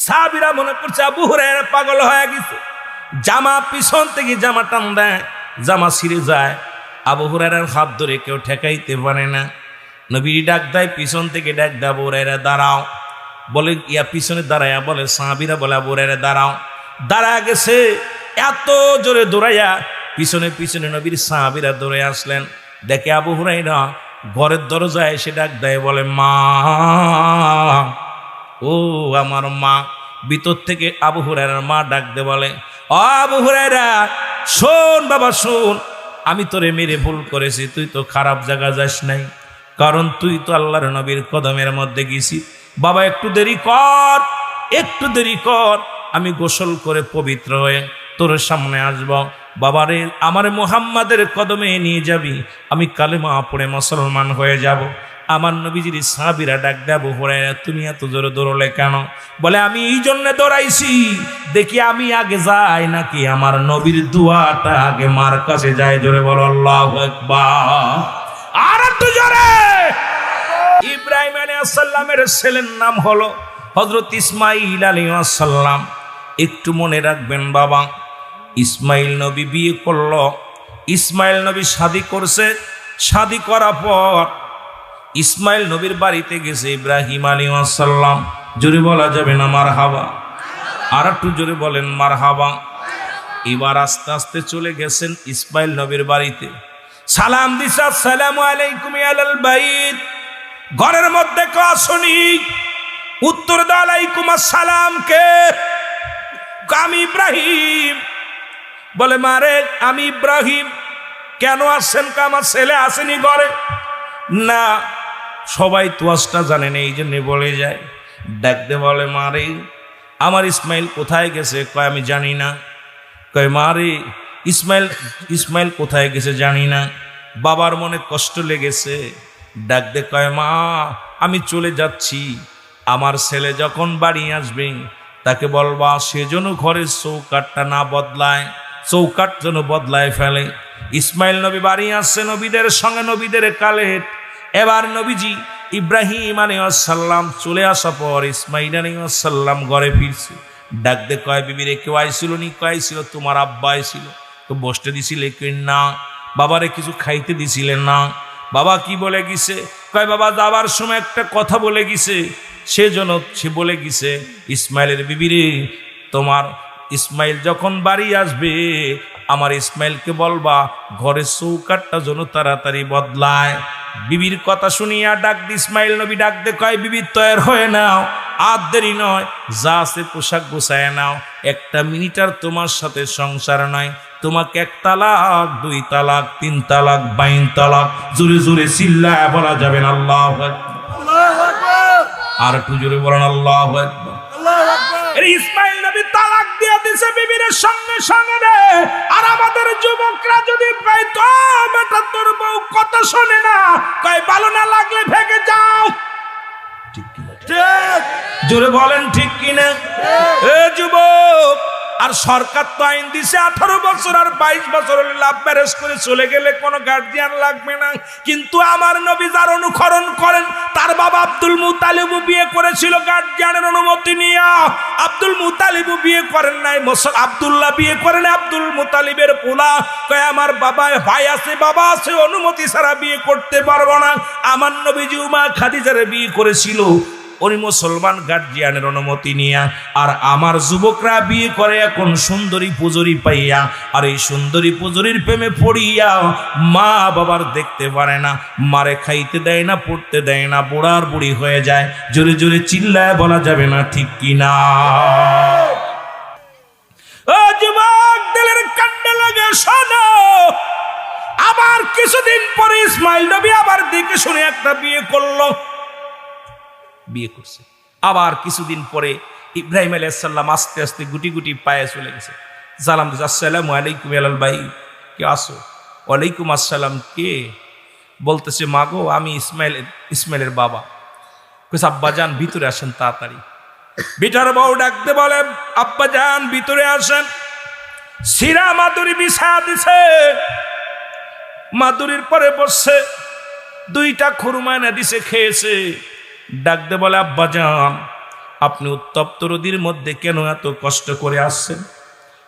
সাহাবীরা মনে করছে আবু হুরায়রা পাগল হয়ে গেছে। জামা পিছন থেকে জামা টান দেয়, জামা ছিঁড়ে যায়। আবু হুরায়রার হাত ধরে কেউ ঠেকাইতে পারে না। নবী ডাক দেয়, পিছন থেকে ডাক দেয়, আবু হুরায়রা দাঁড়াও। বলে ইয়া পিছনে দাঁড়ায়া বলে, সাহাবীরা বলে আবু হুরায়রা দাঁড়াও। দাঁড়া গেছে, এত জোরে দৌড়াইয়া পিছনে পিছনে নবীর সাহাবীরা দৌড়ে আসলেন। দেখে আবু হুরায়রা ঘরের দরজায় এসে ডাক দেয়, বলে মা, ও আমার মা। ভিতর থেকে আবু হুরায়রার মা ডাক দে বলে, ও আবু হুরায়রা শোন বাবা শোন, আমি তোরে মেরে ভুল করেছি, তুই তো খারাপ জায়গা যাস নাই, কারণ তুই তো আল্লাহর নবীর কদমের মধ্যে গেছি। বাবা একটু দেরি কর, একটু দেরি কর, আমি গোসল করে পবিত্র হয়ে তোর সামনে আসব। বাবারে আমার মুহাম্মাদের কদমে নিয়ে যাবি, আমি কালেমা পড়ে মুসলমান হয়ে যাব। আমার নবীজির সাহাবীরা ডাক দেব, হুরায়রা তুমি এত জোরে দৌড়লে কেন? বলে আমি এই জন্য দৌড়াইছি, দেখি আমি আগে যাই নাকি আমার নবীর দুয়াটা আগে মার কাছে যায়। জোরে বলো আল্লাহু আকবার। আর একটু জোরে। ইব্রাহিম আলাইহিস সালামের ছেলের নাম হলো হযরত ইসমাঈল আলাইহিস সালাম। একটু মনে রাখবেন বাবা, ইসমাইল নবী বিয়ে করলো, ইসমাইল নবী শাদী করছে। শাদী করার পর ইসমাইল নবীর বাড়িতে গেছে ইব্রাহিম আলাইহিস সালাম। জোরে বলা যাবে না মারহাবা? আর একটু জোরে বলেন মারহাবা। এবার আস্তে আস্তে চলে গেছেন ইসমাইল নবীর বাড়িতে। সালাম দিছে, আসসালামু আলাইকুম আলাল বাইত। ঘরের মধ্যে কে আসনি? উত্তর দাও আলাইকুম আসসালাম। কে? আমি ইব্রাহিম। বলে মারে আমি ইব্রাহিম, কেন আসছেন? আমার ছেলে আসেনি ঘরে? না, সবাই তোয়াজটা জানে না, এই জন্য বলে যায়। ডাকতে বলে মারে আমার ইসমাইল কোথায় গেছে? কয় আমি জানি না। কয় মারে ইসমাইল কোথায় গেছে জানি না। বাবার মনে কষ্ট লেগেছে। ডাকতে কয় মা আমি চলে যাচ্ছি, আমার ছেলে যখন বাড়ি আসবে তাকে বলবা সে যেন ঘরের চৌকাটটা না বদলায়, চৌকাট যেন বদলায় ফেলে। ইসমাইল নবী বাড়ি আসছে নবীদের সঙ্গে, নবীদের কালে। এবার নবীজি ইব্রাহিম আলাইহিস সালাম চলে আসার পর ইসমাইল আলাইহিস সালাম ঘরে ফিরছে। ডাকতে কয় বিবিরে কেউ আইছিল নি? কয় ছিল তোমার আব্বা আইছিল। তো বসতে দিছিলে? কই না। বাবারে কিছু খাইতে দিছিলেন? না। বাবা কি বলে গেছে? কয় বাবা যাবার সময় একটা কথা বলে গেছে, সেজন্য সে বলে গেছে ইসমাইলের বিবিরে তোমার ইসমাইল যখন বাড়ি আসবে আমার ইসমাইলকে বলবা ঘরের চৌকাটটা যেন তাড়াতাড়ি বদলায়। বিবির কথা শুনিয়া ডাক দি ইসমাইল নবী ডাক দে কয় বিবি তৈরি হয়ে নাও, আর দেরি নয়, যা আছে পোশাক গোছায় নাও। একটা মিনিট আর তোমার সাথে সংসার নয়, তোমাকে 1 তালাক 2 তালাক 3 তালাক 22 তালাক। জোরে জোরে চিল্লায় বলা যাবে না আল্লাহু আকবার। আর একটু জোরে বলেন আল্লাহু আকবার। ইসমাইল নবী তালাক দিয়ে দিছে বিবির সঙ্গে সঙ্গে রে। আর আমাদের যুবকরা যদি পাই তো বেটা তোর বউ কথা শোনে না, কয় ভালো না লাগলে ভেগে যাও। ঠিক কিনা? ঠিক। জোরে বলেন ঠিক কিনা? এ যুবক, আর সরকার তো আইন দিছে 18 বছর আর 22 বছর হলে লাভ ম্যারেজ করে চলে গেলে কোনো গার্জিয়ান লাগবে না। কিন্তু আমার নবী যার অনুসরণ করেন, তার বাবা আব্দুল মুতালিবও বিয়ে করেছিল গার্জিয়ানের অনুমতি নিয়ে। আব্দুল মুতালিবও বিয়ে করেন নাই, আব্দুল্লাহ বিয়ে করেন আব্দুল মুতালিবের পোলা। কয় আমার বাবা ভাই আছে, বাবা আছে, অনুমতি ছাড়া বিয়ে করতে পারবো না। আমার নবীজি উমা খাদিজারে বিয়ে করেছিল ওই মুসলমান গার্জিয়ানের অনুমতি নিয়া। আর আমার যুবকরা বিয়ে করে এখন সুন্দরী পুজুরি পাইয়া, আর এই সুন্দরী পুজুরির প্রেমে পড়িয়া মা বাবার দেখতে পারে না, মারে খাইতে দেয় না, পড়তে দেয় না, বুড়ার বুড়ি হয়ে যায়। জোরে জোরে চিল্লায় বলা যাবে না ঠিক কিনা? ও যুবক দিলের কান্ডে লাগে শোনো। আবার কিছুদিন পরে ইসমাইল নবী আবার দিকে শুনে একটা বিয়ে করলো, বিয়ে করছে। আবার কিছুদিন পরে ইব্রাহিম আলাইহিস সালাম আস্তে আস্তে গুটি গুটি পায়ে চলে গেছে। সালাম দিছে, আসসালামু আলাইকুম আলাল ভাই, কে আসো? ওয়ালাইকুম আসসালাম। কে? বলতেছে মা গো আমি ইসমাইলের বাবা। কইছে আব্বা যান ভিতরে আসেন তাড়াতাড়ি। বিটার বউ ডাকতে বলে আব্বা যান ভিতরে আসেন। সিরা মাদুরি বিছা দিছে, মাদুরির পরে বসছে, 2টা খুরমা এনে দিছে, খেয়েছে। ডাকতে বলে আব্বা যান আপনি উত্তপ্ত নদীর মধ্যে কেন এত কষ্ট করে আসছেন?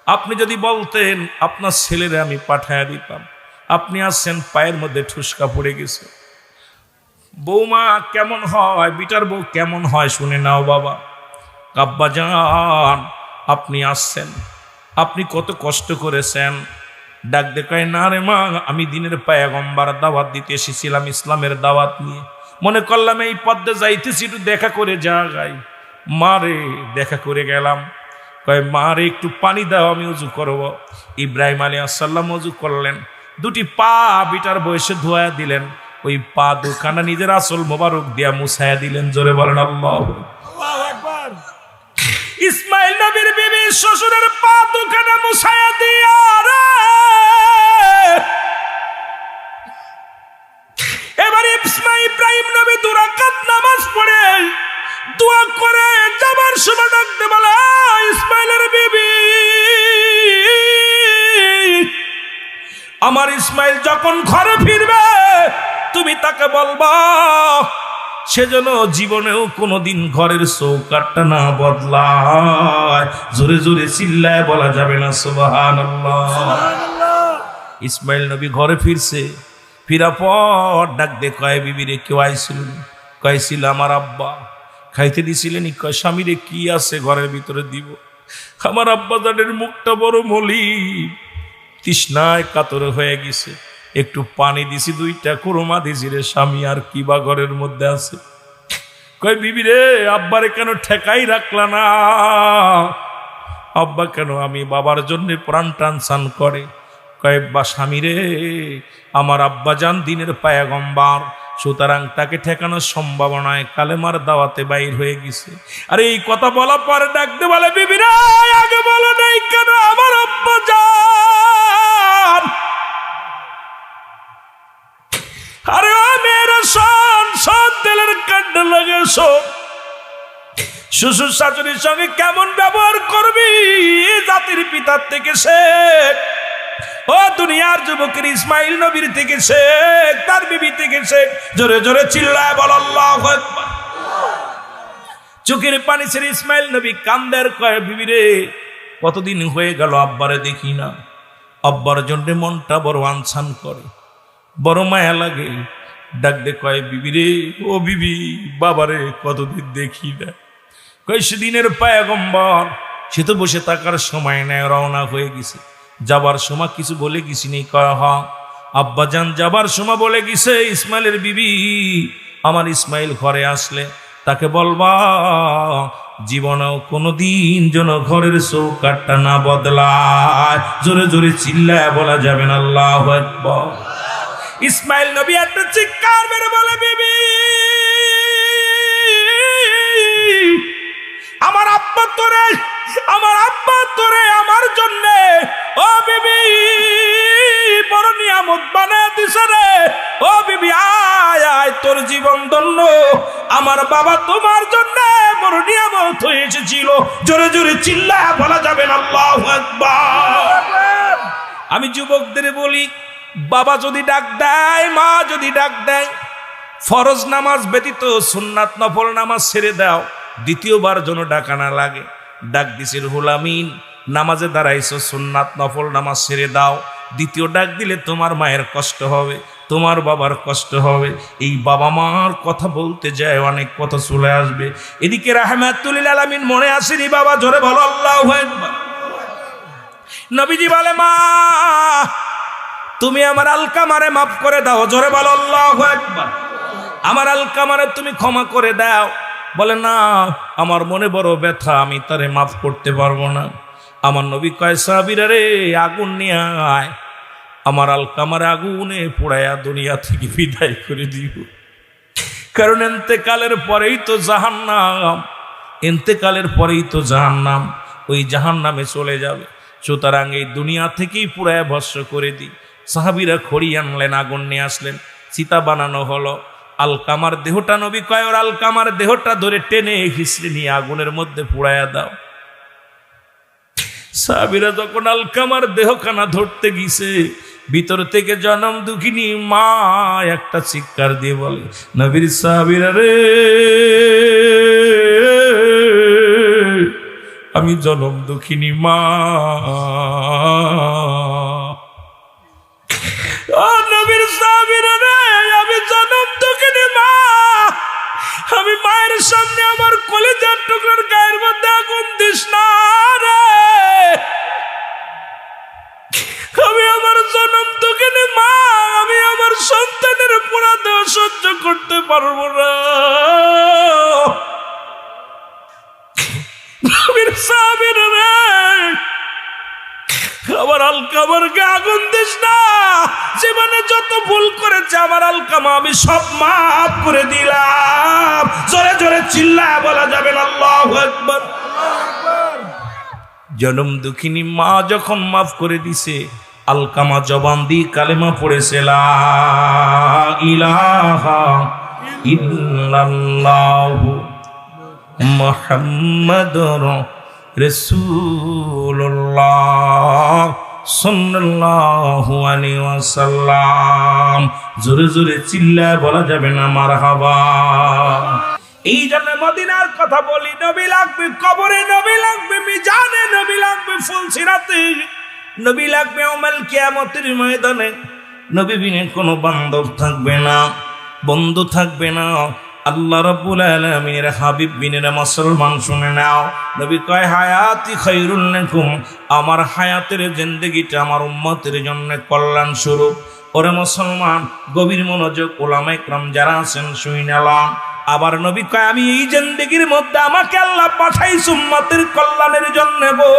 আপনি যদি বলতেন আপনার ছেলেরা আমি পাঠায়া দিতাম। আপনি আসছেন পায়ের মধ্যে ঠুসকা পড়ে গেছে। বৌমা কেমন হয়, বিটার বউ কেমন হয় শুনে নাও বাবা। আব্বাজান আপনি আসছেন, আপনি কত কষ্ট করেছেন। ডাক দেখায় না রে মা, আমি দিনের পয়গম্বর দাওয়াত দিতে এসেছিলাম, ইসলামের দাওয়াত নিয়ে। মনে করলাম এই পদ্মে যাইতেছি, একটু দেখা করে যাই। মারে দেখা করে গেলাম। কয় মারে একটু পানি দাও, আমি উজু করব। ইব্রাহিম আলাইহিস সালাম উজু করলেন, দুটি পা বিটার বয়সে ধোয়া দিলেন। ওই পা দুখানা নিজের আসল মোবারক দিয়া মুছায়া দিলেন। জোরে বলেন আল্লাহু আকবার। ইসমাইল নবীর বিবি শ্বশুরের পা দুখানা মুছায়া দিয়া রে এবার ইব্রাহিম নবী দুই রাকাত নামাজ পড়ে দোয়া করে যাবার সময় ডাকতে বলে, ইসমাইলের বিবি, আমার ইসমাইল যখন ঘরে ফিরবে তুমি তাকে বলবা সেজন্য জীবনেও কোনোদিন ঘরের চৌকাঠটা না বদলায়। জোরে জোরে চিল্লায় বলা যাবে না সুবহানাল্লাহ। ইসমাইল নবী ঘরে ফিরছে, ফিরা পর ডাক দে কয়, বিবি রে কেউ আইছিল? কয়েছিল আমার আব্বা। খাইতে দিছিলেন? কয় স্বামীরে কি আছে ঘরের ভিতরে দিব। আমার আব্বা জানের মুখটা বড় মলিন, তৃষ্ণায় কাতর হয়ে গেছে, একটু পানি দিছি, দুইটা কুরমা দিছি রে স্বামী, আর কি বা ঘরের মধ্যে আছে। কয় বিবি রে আব্বারে কেন ঠেকাই রাখলা না? আব্বা কেন? আমি বাবার জন্য প্রাণ টানসান করে। কয় বা স্বামী রে, আমার আব্বা জান দিনের পয়গম্বর, সুতরাং তাকে ঠেকানোর সম্ভাবনায় কালেমার দাওয়াতে বাইর হয়ে গেছে। আর এই কথা বলা পরে ডাকতে বলে, বিবি রে আগে বলো নাই কেন আমার আব্বা জান? আরে ও মেয়েরা শোন, শোন তেলের কান্ড লাগে শোন। শ্বশুর শাশুড়ির সঙ্গে কেমন ব্যবহার করবি জাতির পিতার থেকে শেখ। ও দুনিয়ার যুবকের ইসমাইল নবীর থেকে শেখ, তার বিবি থেকে শেখ। জোরে জোরে চিল্লায় বল আল্লাহু আকবার। চোখের পানি ছেড়ে ইসমাইল নবী কান্দের, কয় বিবি রে কতদিন হয়ে গেল আব্বারে দেখি না। আব্বার জন্য মনটা বড় আনসান করে, বড় মায়া লাগে। ডাক দে কয়, বিবি রে, ও বিবি, বাবারে কতদিন দেখি না। কয় সেদিনের পয়গম্বর, সে তো বসে থাকার সময় নেয়, রওনা হয়ে গেছে। যাবার সময় কিছু বলে গেছি নি? কয় হ্যাঁ আব্বাজান যাবার সময় বলে গেছে, ইসমাইলের বিবি, আমার ইসমাইল ঘরে আসলে তাকে বলবা জীবনেও কোনোদিন যেন ঘরের চৌকাঠটা না বদলায়। জোরে জোরে চিল্লায় বলা যাবে না আল্লাহু আকবার। ইসমাইল নবী একটা চিৎকার মেরে বলে, বিবি আমার আব্বা তোরে, আমার আব্বা তোরে আমার জন্য ও বিবি বড় নিয়ামত বানায় দিছে রে। ও বিবি আয় আয়, তোর জীবন ধন্য। আমার বাবা তোমার জন্য বড় নিয়ামত হয়ে এসেছিল। জোরে জোরে চিল্লায় বলা যাবে না আল্লাহু আকবার। আমি যুবকদের বলি, বাবা যদি ডাক দেয়, মা যদি ডাক দেয়, ফরজ নামাজ ব্যতীত সুন্নাত নফল নামাজ ছেড়ে দাও, দ্বিতীয়বার যেন ডাকা না লাগে। ডাক দিছে রুহুল আমিন, নামাজে দাঁড়াইছো, সুন্নাত নফল নামাজ ছেড়ে দাও, দ্বিতীয় ডাক দিলে তোমার মায়ের কষ্ট হবে, তোমার বাবার কষ্ট হবে। এই বাবা মার কথা বলতে যায় অনেক কথা চলে আসবে। এদিকে রাহমাতুল লিল আলামিন মনে আসেনি বাবা? জোরে বলো আল্লাহু আকবার। নবীজি বলে, মা তুমি আমার আলকামারে মাফ করে দাও। জোরে বলো আল্লাহু আকবার। আমার আলকামারে তুমি ক্ষমা করে দাও। বলে না, আমার মনে বড় ব্যথা, আমি তারে মাফ করতে পারবো না। আমার নবী কয়, সাহাবীরা রে আগুন নিয়ে আয়, আমার আলকামারে আগুনে পোড়ায়া দুনিয়া থেকে বিদায় করে দিব। কারণ ইন্তেকালের পরেই তো জাহান্নাম, ইন্তেকালের পরেই তো জাহান্নাম, ওই জাহান্নামে চলে যাবে। সুতরাং এই দুনিয়া থেকেই পুরায় ভস্ম করে দিই। সাহাবীরা খড়ি আনলেন, আগুন নিয়ে আসলেন, চিতা বানানো হলো। আলকামার দেহটা, নবী কয় ওর আলকামার দেহটা ধরে টেনে হিসড়ে নিয়ে আগুনের মধ্যে পুড়াইয়া দাও। সাহাবীরা যখন আলকামার দেহখানা ধরতে গিয়েছে, ভিতর থেকে জনম দুঃখিনী মা একটা চিৎকার দিয়ে বলে, নবীর সাহাবীরা রে আমি জনম দুঃখিনী মা। ও নবীর সাহাবীরা রে, আমি জনম দুঃখিনী মা। আমি মায়ের সামনে আমার কলিজার টুকরার গায়ের মধ্যে আগুন দিস না রে। আমি আমার জনম দুঃখিনী মা, আমি আমার সন্তানের পোড়া দেহ সহ্য করতে পারবো না। নবীর সাহাবীরা রে, আমার আলকামারকে আগুন দিস না। জীবনে যত ভুল করেছে আমার আলকামা আমি সব মাফ করে দিলাম। জোরে জোরে চিল্লায় বলা যাবে না আল্লাহু আকবার। জনম দুঃখিনী মা যখন মাফ করে দিছে, আলকামা জবান দিয়ে কালেমা পড়েছে, লা ইলাহা ইল্লাল্লাহু মুহাম্মাদুর রাসূলুল্লাহ সাল্লাল্লাহু আলাইহি ওয়াসাল্লাম। জোরে জোরে চিল্লায় বলা যাবে না মারহাবা। এই জন্য মদিনার কথা বলি, নবী লাগবে কবরে, নবী লাগবে মিজানে, নবী লাগবে ফুলসিরাতে, নবী লাগবে ইয়াউমুল কিয়ামতের ময়দানে। নবী বিনে কোনো বান্ধব থাকবে না, বন্ধু থাকবে না। আল্লাহ রাব্বুল আলামিনের হাবিব বিনের মুসলমান শুনে নাও, নবী কয় হায়াতি খায়রুল লাকুম, আমার হায়াতের জিন্দেগিটা আমার উম্মতের জন্য কল্যাণ স্বরূপ। ওরে মুসলমান, গভীর মনোযোগ ওলামায়ে কেরাম যারা আছেন শুইনালাম। আবার নবী কয় আমি এই জিন্দেগির মধ্যে আমাকে আল্লাহ পাঠাইছে উম্মতের কল্যাণের জন্য গো।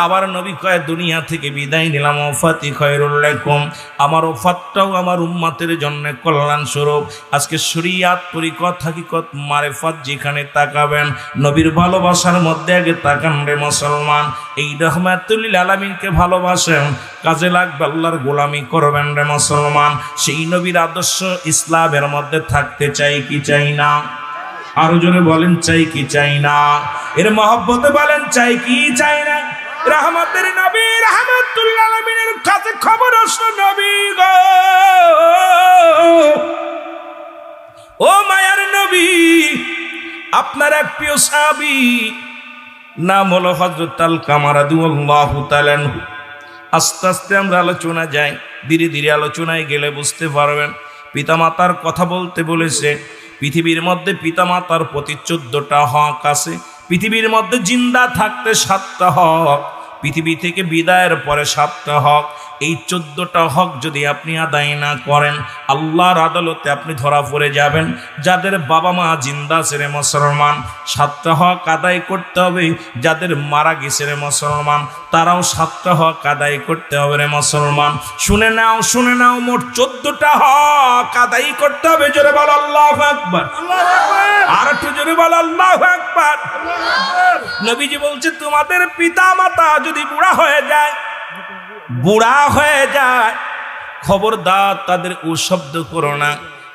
আবার নবী কয় দুনিয়া থেকে বিদায় নিলাম, ওফাতি খায়রুল লাকুম, আমার ওফাতটাও আমার উম্মতের জন্য কল্যাণ স্বরূপ। আজকে শরীয়ত তরিকত হাকিকত মারিফত যেখানে তাকাবেন, নবীর ভালোবাসার মধ্যে আগে তাকান রে মুসলমান। এই রহমাতুল লিল আলামিনকে ভালোবাসেন, কাজে লাগবে আল্লাহর গোলামি করবেন রে মুসলমান। সেই নবীর আদর্শ ইসলামের মধ্যে থাকতে চাই কি চাই না? আরো জোরে বলেন চাই কি চাই না? এর মহব্বতে বলেন চাই কি চাই না? রহমতের নবী রহমাতুল লিল আলামিনের কাছে খবর আসলো, নবী গো, ও মায়ার নবী, আপনার এক প্রিয় সাহাবী নাম হলো হযরত আলকামা রাদিয়াল্লাহু তাআলা আনহু। আস্তে আস্তে আমরা আলোচনা যাই, ধীরে ধীরে আলোচনায় গেলে বুঝতে পারবেন। পিতামাতার কথা বলতে বলেছে, পৃথিবীর মধ্যে পিতামাতার প্রতি 14টা হক আছে। পৃথিবীর মধ্যে জিন্দা থাকতে 7টা হক, পৃথিবী থেকে বিদায়ের পরে 7টা হক। এই 14টা হক যদি আপনি আদায় না করেন, আল্লাহর আদালতে আপনি ধরা পড়ে যাবেন। যাদের বাবা মা জিন্দা আছে রে মুসলমান, 7টা হক আদায় করতে হবে। যাদের মারা গেছে রে মুসলমান, তারাও 7টা হক আদায় করতে হবে রে মুসলমান। শুনে নাও, শুনে নাও, মোট 14টা হক আদায় করতে হবে। জোরে বল আল্লাহু আকবার। আর একটু জোরে বল আল্লাহু আকবার। নবীজি বলছে তোমাদের পিতা মাতা যদি বুড়া হয়ে যায়, খবরদার তাদের ও শব্দ করো না।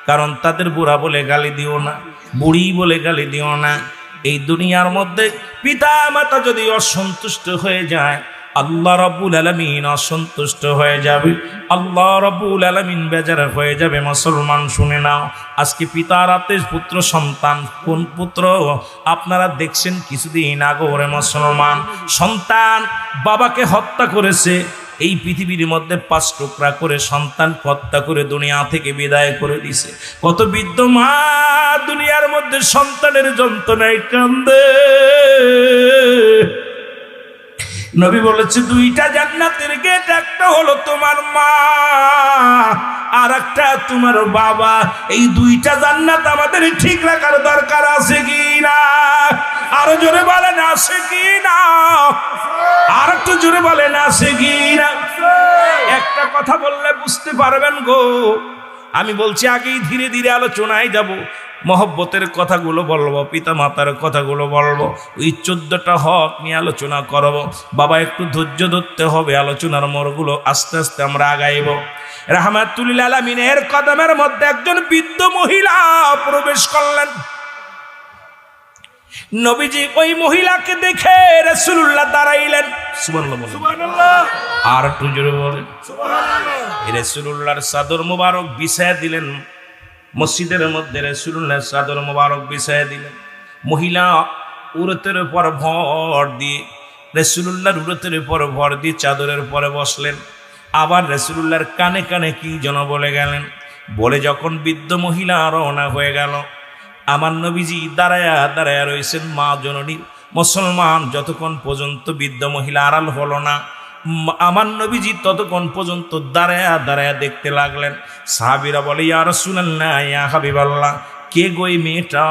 কারণ তাদের বুড়া বলে গালি দিও না, বুড়ি বলে গালি দিও না। এই দুনিয়ার মধ্যে পিতা মাতা যদি অসন্তুষ্ট হয়ে যায়, আল্লাহ রাব্বুল আলামিন অসন্তুষ্ট হয়ে যাবে, আল্লাহ রাব্বুল আলামিন বেজার হয়ে যাবে। মুসলমান শুনে নাও, আজকে পিতার হাতে পুত্র সন্তান, কোন পুত্র আপনারা দেখছেন কিছুদিন আগে ওরে মুসলমান, সন্তান বাবাকে হত্যা করেছে। এই পৃথিবীর মধ্যে 5 টুকরা করে সন্তান হত্যা করে দুনিয়া থেকে বিদায় করে দিছে। কত বৃদ্ধ মা দুনিয়ার মধ্যে সন্তানের যন্ত্রণায় কান্দে। নবী বলেছে 2টা জান্নাতের গেট, একটা হলো তোমার মা আর একটা তোমার বাবা। এই 2টা জান্নাত আমাদের ঠিক রাখার দরকার আছে কি না? আরো জোরে বলেন আছে কি না? আর একটু জোরে বলেন আছে কি না? একটা কথা বললে বুঝতে পারবেন গো। আমি বলছি আগেই ধীরে ধীরে আলোচনায় যাব, মহব্বতের কথাগুলো বলবো, পিতা মাতার কথাগুলো বলবো, ওই 14টা হক নিয়ে আলোচনা করব। বাবা একটু ধৈর্য ধরতে হবে, আলোচনার মোড়গুলো আস্তে আস্তে আমরা আগাইব। রাহমাতুল লিল আলামিনের কদমের মধ্যে একজন বৃদ্ধ মহিলা প্রবেশ করলেন। নবীজি ওই মহিলাকে দেখে রাসূলুল্লাহ দাঁড়াইলেন। সুবহানাল্লাহ। আর একটু জোরে বলেন সুবহানাল্লাহ। রাসূলুল্লাহর চাদর মোবারক বিছায়া দিলেন মসজিদের মধ্যে। রাসূলুল্লাহ চাদর মোবারক বিছায়া দিলেন। মহিলা উরতের উপর ভর দিয়ে রাসূলুল্লাহর উরতের উপর ভর দিয়ে চাদরের উপরে বসলেন। আবার রাসূলুল্লাহর কানে কানে কি যেন বলে গেলেন। বলে যখন বৃদ্ধ মহিলা রওনা হয়ে গেল, আমার নবীজি দাঁড়ায়া দাঁড়ায়া রয়েছেন মা জননী। মুসলমান যতক্ষণ পর্যন্ত বৃদ্ধ মহিলা আড়াল হলো না, আমার নবীজি ততক্ষণ পর্যন্ত দাঁড়ায়া দাঁড়ায়া দেখতে লাগলেন। সাহাবীরা বলে, ইয়া রাসূলুল্লাহ, ইয়া হাবিবাল্লাহ, কে গো এই মেয়েটা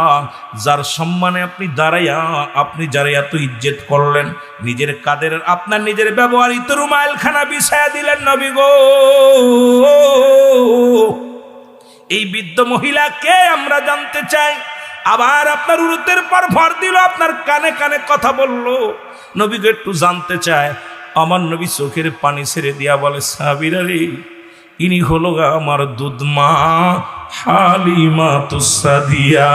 যার সম্মানে আপনি দাঁড়াইয়া, আপনি যারা এত ইজ্জত করলেন, নিজের কাদের আপনার নিজের ব্যবহৃত রুমালখানা বিছায়া দিলেন নবী গো। এই বৃদ্ধ মহিলা কে আমরা জানতে চাই। আবার আপনার উরুতের পর ভর দিল, আপনার কানে কানে কথা বলল, নবীকে একটু জানতে চায়। আমার নবী চোখের পানি ছেড়ে দিয়া বলে, সাহাবীরা রে, ইনি হলো আমার দুধ মা হালিমা তুসাদিয়া।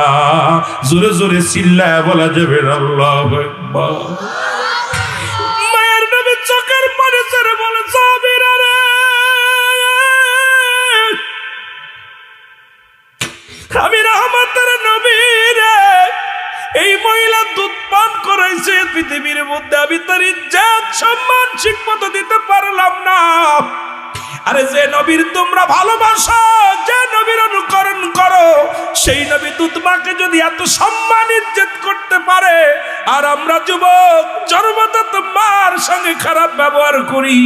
জোরে জোরে চিল্লায় বলা যাবে আল্লাহু আকবার। মায়ের নবী চোখের পানি ছেড়ে বলে, সাহাবীরা রে, আমি রহমতের নবী রে, এই মহিলা দুধ পান করাইছে পৃথিবীর মধ্যে, আমি তার ইজ্জত সম্মান ঠিকমতো দিতে পারলাম না। আরে যে নবীর তোমরা ভালোবাসো, যে নবীর অনুকরণ করো, সেই নবী দুধ মাকে যদি এত সম্মান ইজ্জত করতে পারে, আর আমরা যুবক জন্মদাতা মার সঙ্গে খারাপ ব্যবহার করি,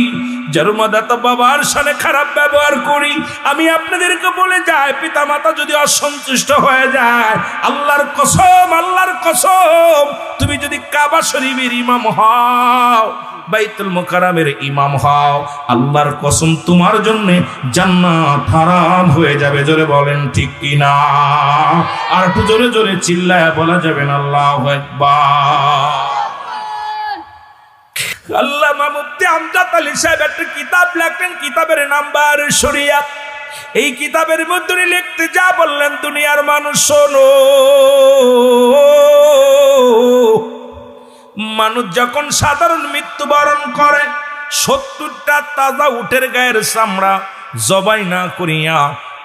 জন্মদাতা বাবার সঙ্গে খারাপ ব্যবহার করি। আমি আপনাদেরকে বলে যাই, পিতা মাতা যদি অসন্তুষ্ট হয়ে যায়, আল্লাহর কসম, আল্লাহর কসম, তুমি যদি কাবা শরীফের ইমাম হও, বাইতুল মুকাররমের ইমাম হও, আল্লাহর কসম তোমার জন্য জান্নাত হারাম হয়ে যাবে। জোরে বলেন ঠিক কিনা? আর একটু জোরে জোরে চিল্লায় বলা যাবে না আল্লাহু আকবার। আল্লামা মুফতি আমজাদ আলী সাহেব একটা কিতাব লেখেন, কিতাবের নাম্বার শরিয়াত। এই কিতাবের মধ্যে লিখতে যা বললেন, দুনিয়ার মানুষ শোনো, মানুষ যখন সাধারণ মৃত্যুবরণ করে, 70টা তাজা উটের গায়ের চামড়া জবাই না করিয়া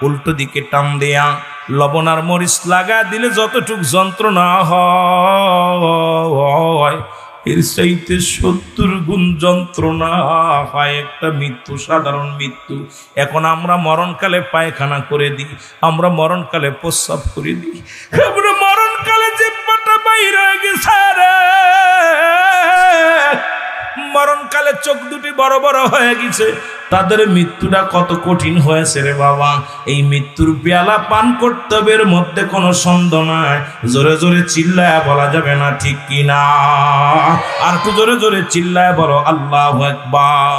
উল্টো দিকে টান দেয়া লবণ আর মরিচ লাগা দিলে যতটুক যন্ত্রণা হয়, এর চাইতে 70 গুণ যন্ত্রণা হয় একটা মৃত্যু, সাধারণ মৃত্যু। এখন আমরা মরণকালে পায়খানা করে দিই, আমরা মরণকালে প্রস্রাব করে দিই, আমরা মরণকালে জিহ্বাটা বাইর হয়ে গেছে রে, মরণকালে চোখ দুটি বড় বড় হয়ে গেছে। তাদের মৃত্যুটা কত কঠিন হয়েছে রে বাবা। এই মৃত্যুর পেয়ালা পান করতে হবে, এর মধ্যে কোনো সন্দেহ নাই। জোরে জোরে চিল্লায় বলা যাবে না ঠিক কিনা? আর একটু জোরে জোরে চিল্লায় বলো আল্লাহু আকবার।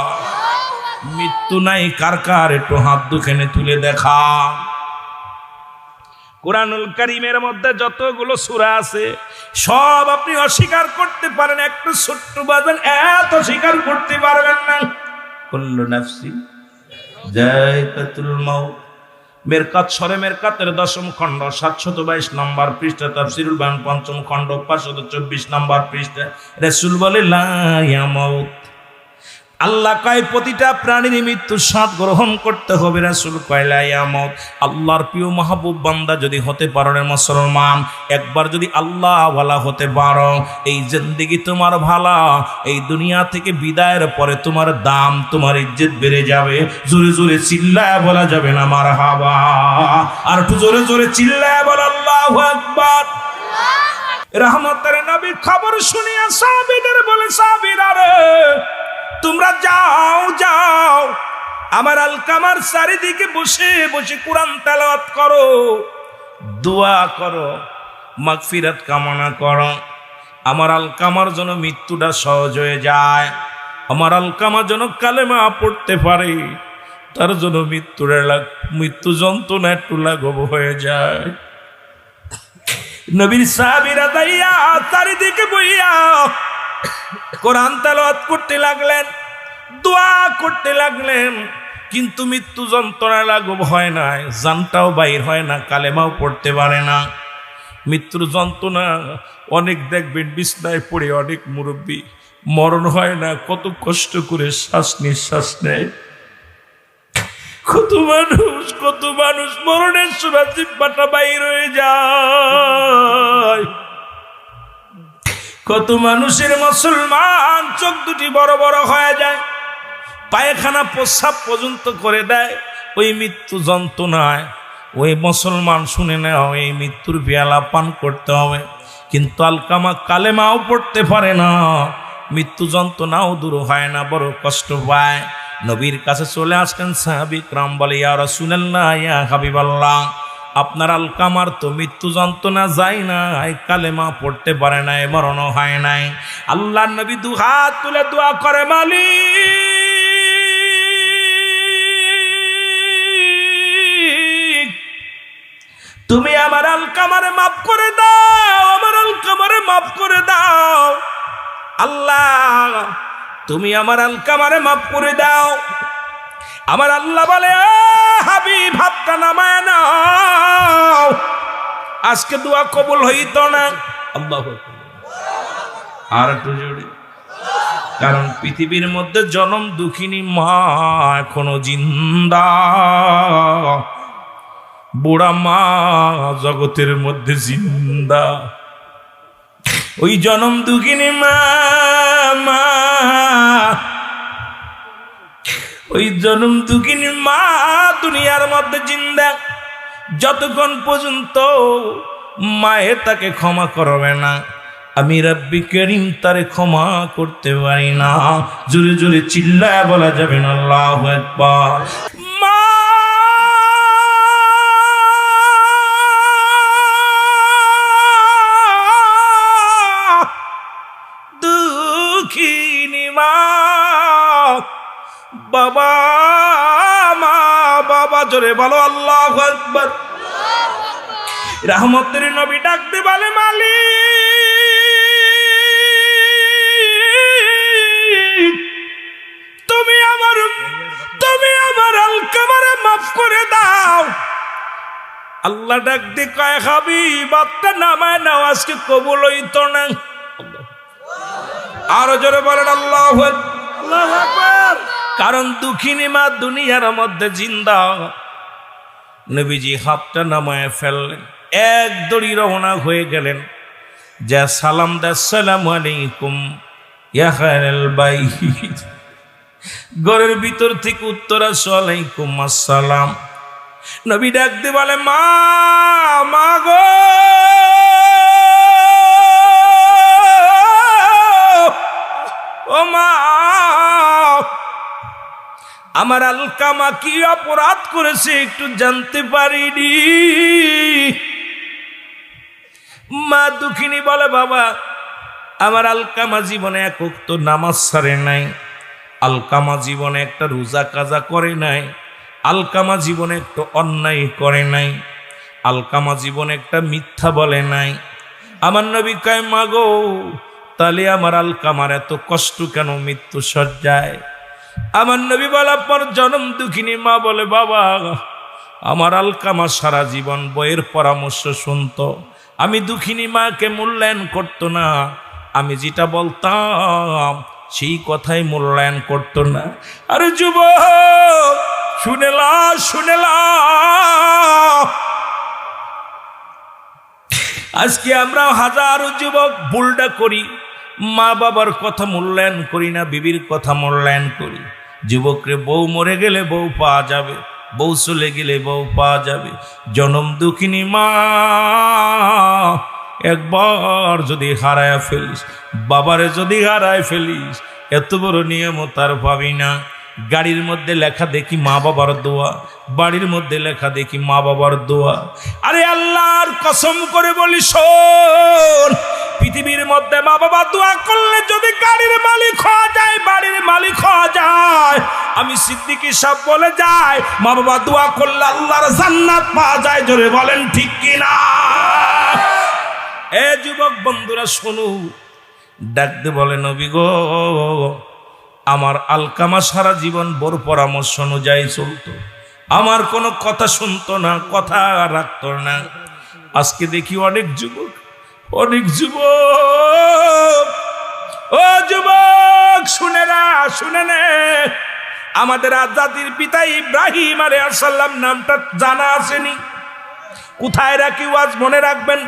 মৃত্যু নাই কার কার, একটু হাত দুখানে তুলে দেখা। কুরআনুল কারীমের মধ্যে যতগুলো সূরা আছে সব আপনি অস্বীকার করতে পারেন, একটু ছোট্ট বাজান এত স্বীকার করতে পারবেন না। কুল্লু নাফসিন যায়কাতুল মাউত। মেরকাত সরে মেরকাতের 10ম খণ্ড 722 নম্বর পৃষ্ঠা, তাফসীরুল বায়ান 5ম খণ্ড 524 নম্বর পৃষ্ঠা। রাসূল বলে লা ইয়ামাউত, আল্লাহ কয় প্রতিটা প্রাণীর মৃত্যু স্বাদ গ্রহণ করতে হবে। রাসূল কয় লা ইয়ামাউত। আল্লাহর প্রিয় মাহবুব বান্দা যদি হতে পারো রে মুসলমান, একবার যদি আল্লাহ ওয়ালা হতে পারো, এই জিন্দেগি তোমার ভালা, এই দুনিয়া থেকে বিদায়ের পরে তোমার দাম, তোমার ইজ্জত বেড়ে যাবে। জোরে জোরে চিল্লায় বলা যাবে না মারহাবা? আর একটু জোরে জোরে চিল্লায় বল আল্লাহু আকবার। রহমতের নবী খবর শুনিয়া সাহাবীদের বলে, সাহাবীরা রে, তোমরা যাও যাও, আমার আলকামার চারিদিকে বসে বসে কোরআন তেলাওয়াত করো, দোয়া করো, মাগফিরাত কামনা করো। আমার আলকামার জন্য মৃত্যুটা সহজ হয়ে যায়, আমার আলকামা যেন কালেমা পড়তে পারে, তার জন্য মৃত্যু যন্ত্রণা একটু লাঘব হয়ে যায়। নবীর সাহাবীরা দাইয়া চারিদিকে বইয়া কোরআন তেলাওয়াত করতে লাগলেন, দোয়া করতে লাগলেন, কিন্তু মৃত্যু যন্ত্রণা লাঘব হয় না, জানটাও বাইর হয় না, কালেমাও পড়তে পারে না। মৃত্যুর যন্ত্রণা অনেক দেখবেন বিছনায় পড়ে অনেক মুরব্বী মরণ হয় না, কত কষ্ট করে শ্বাস নিঃশ্বাস নেয়। কত মানুষ মরণের সময় জিহ্বাটা বাইর হয়ে যায়। কত মানুষের মুসলমান চোখ দুটি বড় বড় হয়ে যায়, পায়খানা প্রস্রাব পর্যন্ত করে দেয় ওই মৃত্যু যন্ত্রণায়। ওই মুসলমান শুনে নেওয়া এই মৃত্যুর পেয়ালা পান করতে হবে, কিন্তু আলকামা কালেমাও পড়তে পারে না, মৃত্যু যন্ত্রণাও দূর হয় না, বড় কষ্ট পায়। নবীর কাছে চলে আসলেন সাহাবী کرام, বলে ইয়া রাসূলুল্লাহ, ইয়া হাবিবাল্লাহ, আপনার আলকামার তো মৃত্যু যন্ত্রণা যায় না, কালেমা পড়তে পারে নাই, মরণ হয় নাই। আল্লাহর নবী দু হাত তুলে দোয়া করে, মালিক তুমি আমার আলকামারে মাফ করে দাও, আমার আলকামারে মাফ করে দাও। আল্লাহ তুমি আমার আলকামারে মাফ করে দাও। আমার আল্লাহ বলে, হাবিব হাতটা নামায় নাও, আজকে দোয়া কবুল হইত না। আল্লাহু আকবার। আর একটু জোরে, কারণ পৃথিবীর মধ্যে জনম দুঃখিনী মা এখনো জিন্দা, বুড়া মা জগতের মধ্যে জিন্দা। ওই জনম দুঃখিনী মা, ওই জনম দুঃখিনী মা দুনিয়ার মধ্যে জিন্দা। যতক্ষণ পর্যন্ত মায়ের তাকে ক্ষমা করবে না, আমি রব্বি করিম তারে ক্ষমা করতে পারি না। জোরে জোরে চিল্লায় বলা যাবে না আল্লাহু আকবার। মা দুঃখিনী মা, বাবা মা বাবা, জোরে বলো আল্লাহু আকবার। রহমতের নবী ডাকতে বলে, মালিক তুমি আমার আলকামারে মাফ করে দাও। আল্লাহ ডাক দিয়ে কয়, হাবিব বাপটা নামায় নাও, আজকে কবুল হইতো না। আরো জোরে বলেন আল্লাহু আকবার। কারণ দুঃখিনী মা দুনিয়ার মধ্যে জিন্দা। নবীজি হাতটা নামায় ফেললেন, এক দড়ি রওনা হয়ে গেলেন, যা সালাম দা, আসসালামু আলাইকুম ইয়া খায়রাল বাইত। ঘরের ভিতর থেকে উত্তর আসে, ওয়ালাইকুম আসসালাম। নবী ডাক দিয়ে বলে, মা মা গো, ও মা, আমার আলকামা কি অপরাধ করেছে একটু জানতে পারিনি। মা দুঃখিনী বলে, বাবা আমার আলকামা জীবনে এক ওয়াক্ত নামাজ ছাড়ে নাই, আলকামা জীবনে একটা রোজা কাজা করে নাই, আলকামা জীবনে একটা অন্যায় করে নাই, আলকামা জীবনে একটা মিথ্যা বলে নাই। আমার নবী কয়, মা গো, তাহলে আমার আলকামার এত কষ্ট কেন মৃত্যু সজ্জায়? আমার নবী বলার পর জনম দুঃখিনী মা বলে, বাবা আমার আলকামা সারা জীবন বইয়ের পরামর্শ শুনতো, আমি দুঃখিনী মাকে মূল্যায়ন করতো না, আমি যেটা বলতাম সেই কথাই মূল্যায়ন করতো না। আরে যুবক শুনেলা, আজকে আমরা হাজারো যুবক ভুলটা করি, মা বাবার কথা মূল্যায়ন করি না, বিবির কথা মূল্যায়ন করি। যুবকরে বউ মরে গেলে বউ পাওয়া যাবে, বউ চলে গেলে বউ পাওয়া যাবে। জনম দুঃখিনী মা একবার যদি হারায় ফেলিস, বাবারে যদি হারায় ফেলিস, এত বড় নিয়ামত আর পাবি না। গাড়ির মধ্যে লেখা দেখি মা বাবার দোয়া, বাড়ির মধ্যে লেখা দেখি মা বাবার দোয়া। আরে আল্লাহর কসম করে বলি, শোন, পৃথিবীর মধ্যে মা বাবা দোয়া করলে যদি গাড়ির মালিক হওয়া যায়, বাড়ির মালিক হওয়া যায়, আমি সিদ্দিকী সাহেব বলে যাই, মা বাবা দোয়া করলে আল্লাহর জান্নাত পাওয়া যায়। জোরে বলেন ঠিক কিনা? এ যুবক বন্ধুরা শোনো, ডাকতে বলে, নবী গো, আমার আলকামা সারা জীবন বড় পরামর্শ অনুযায়ী চলতো, আমার কোনো কথা শুনতো না, কথা রাখতো না। আজকে দেখি অনেক যুবক, ও যুবক শুনে নে, আমাদের জাতির পিতা ইব্রাহিম আলাইহিস সালাম নামটা জানা আসেনি? কোথায় রাখি ওয়াজ মনে রাখবেন,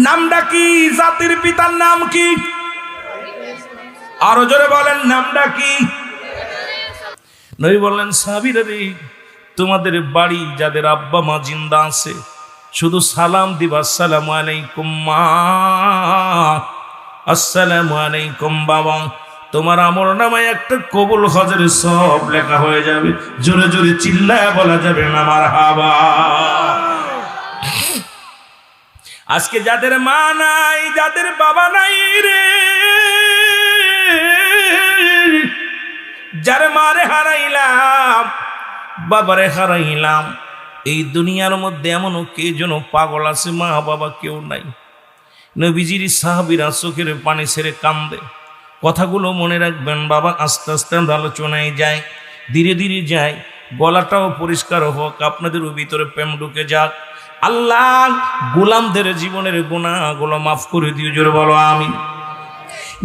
নামটা কি? জাতির পিতার নাম কি? আরো জোরে বলেন নামটা কি? নবী বললেন সাহাবীরা রে, তোমাদের বাড়ি যাদের আব্বা মা জিন্দা আছে শুধু সালাম দিবা, আসসালামু আলাইকুম মা, আসসালামু আলাইকুম বাবা, তোমার আমল নামায় একটা কবুল হজের সব লেখা হয়ে যাবে। জোরে জোরে চিল্লায় বলা যাবে না মারহাবা। আজকে যাদের মা নাই, যাদের বাবা নাই রে, যার মারে হারাইলাম, বাবারে হারাইলাম, এই দুনিয়ার মধ্যে এমনও কে যেন পাগল আছে, মা বাবা কেউ নাই। নবীজির সাহাবীরা চোখের পানি ছেড়ে কান্দে। কথাগুলো মনে রাখবেন বাবা, আস্তে আস্তে আমরা আলোচনায় যাই, ধীরে ধীরে যাই, গলাটাও পরিষ্কার হোক, আপনাদের ভিতরে প্রেম ঢুকে যাক। আল্লাহ গোলামদের জীবনের গুনাহগুলো মাফ করে দিও, জোরে বলো আমিন।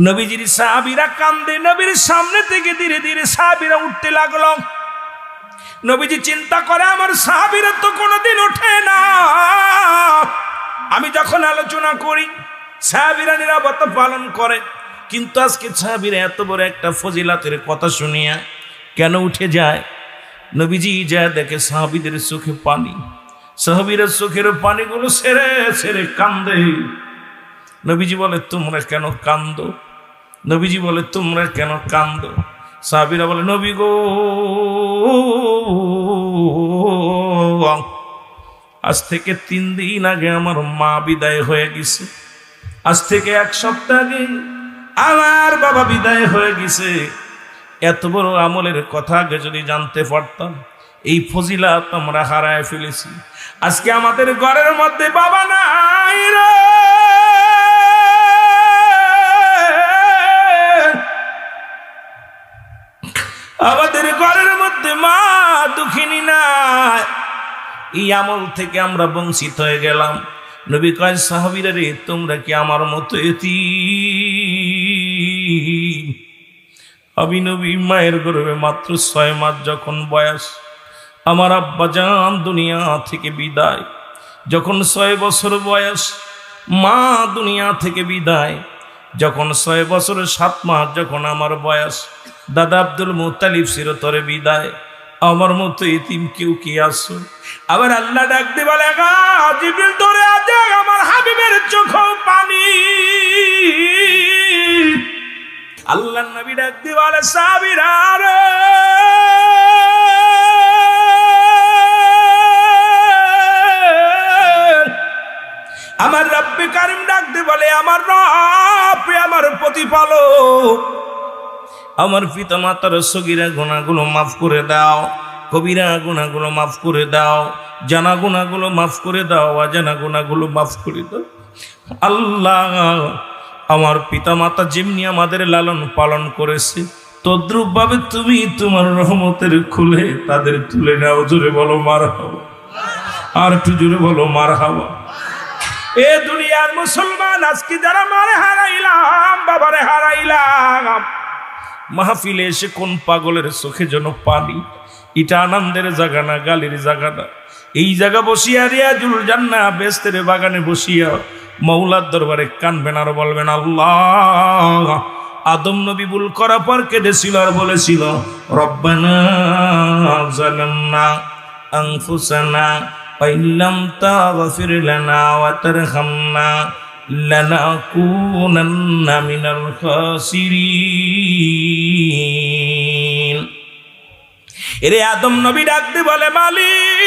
নবীজির সাহাবীরা কান্দে, নবীর সামনে থেকে ধীরে ধীরে সাহাবীরা উঠতে লাগলো। নবীজি চিন্তা করে আমার সাহাবীরা তো কোনোদিন ওঠে না, আমি যখন আলোচনা করি সাহাবীরা নীরবতা পালন করে, কিন্তু আজকে সাহাবীরা এত বড় একটা ফজিলাতের কথা শুনিয়া কেন উঠে যায়? নবীজি যা দেখে সাহাবীদের চোখে পানি, সাহাবীরা চোখের পানিগুলো ছেড়ে ছেড়ে কান্দে। নবীজি বলে তোমরা কেন কান্দো? নবীজি বলে তোমরা কেন কান্দো? সাহাবীরা বলে নবী গো, আজ থেকে 3 দিন আগে আমার মা বিদায় হয়ে গেছে, আজ থেকে 1 সপ্তাহ আগে আমার বাবা বিদায় হয়ে গেছে। এত বড় আমলের কথা আগে যদি জানতে পারতাম, এই ফজিলাত আমরা হারায় ফেলেছি। আজকে আমাদের ঘরের মধ্যে বাবা নাই রে, আমাদের ঘরের মধ্যে মা দুঃখিনী নাই। এই আমল থেকে আমরা বঞ্চিত হয়ে গেলাম। নবী কয় সাহাবীরা রে, তোমরা কি আমার মতো এতিম? আমি নবী মায়ের গর্ভে মাত্র 6 মাস যখন বয়স, আমার আব্বা জান দুনিয়া থেকে বিদায়। যখন 6 বছর বয়স, মা দুনিয়া থেকে বিদায়। যখন 6 বছর 7 মাস যখন আমার বয়স, দাদা আব্দুল মুত্তালিব চিরতরে বিদায়। আমার মতো এতিম কেউ কি আসো? আবার আল্লাহ ডাক দিয়ে বলে জিবরিল ধরে আজা আমার হাবিবের চোখেও পানি। আল্লাহ নবী ডাক দিয়ে বলে সাহাবীরা রে, আমার রব্বে কারিম ডাক দিয়ে বলে আমার রব, আমার প্রতিপালক, আমার পিতা মাতার সগীরা গুনাহগুলো মাফ করে দাও, কবিরা গুনাহগুলো মাফ করে দাও, জানা গুনাহগুলো মাফ করে দাও, অজানা গুনাহগুলো মাফ করে দাও। আল্লাহ আমার পিতা মাতা যেমনি আমাদের লালন পালন করেছে, তদ্রূপ ভাবে তুমি তোমার রহমতের খুলে তাদের তুলে নাও। জোরে বলো মারহাবা, আর একটু জোরে বলো মারহাবা। এ দুনিয়ার মুসলমান আজকে যারা মারে হারাইলাম, বাবারে হারাইলাম, মাহফিলে এসে কোন পাগলের চোখে যেন পানি। এটা আনন্দের জায়গা না, গালির জায়গা না। এই জায়গা বসিয়া রিয়াজুল জান্নাহ বেহেশতের বাগানে বসিয়া মৌলার দরবারে কানবেন আর বলবেন আল্লাহ। আদম নবী ভুল করার পর কেঁদেছিল আর বলেছিল রব্বানা যালামনা আনফুসানা ওয়া ইল্লাম তাগফির লানা ওয়া তারহামনা লানাকুনান্না মিনাল খাসিরিন। এরে আদম নবী ডাক দিয়ে বলে মালিক,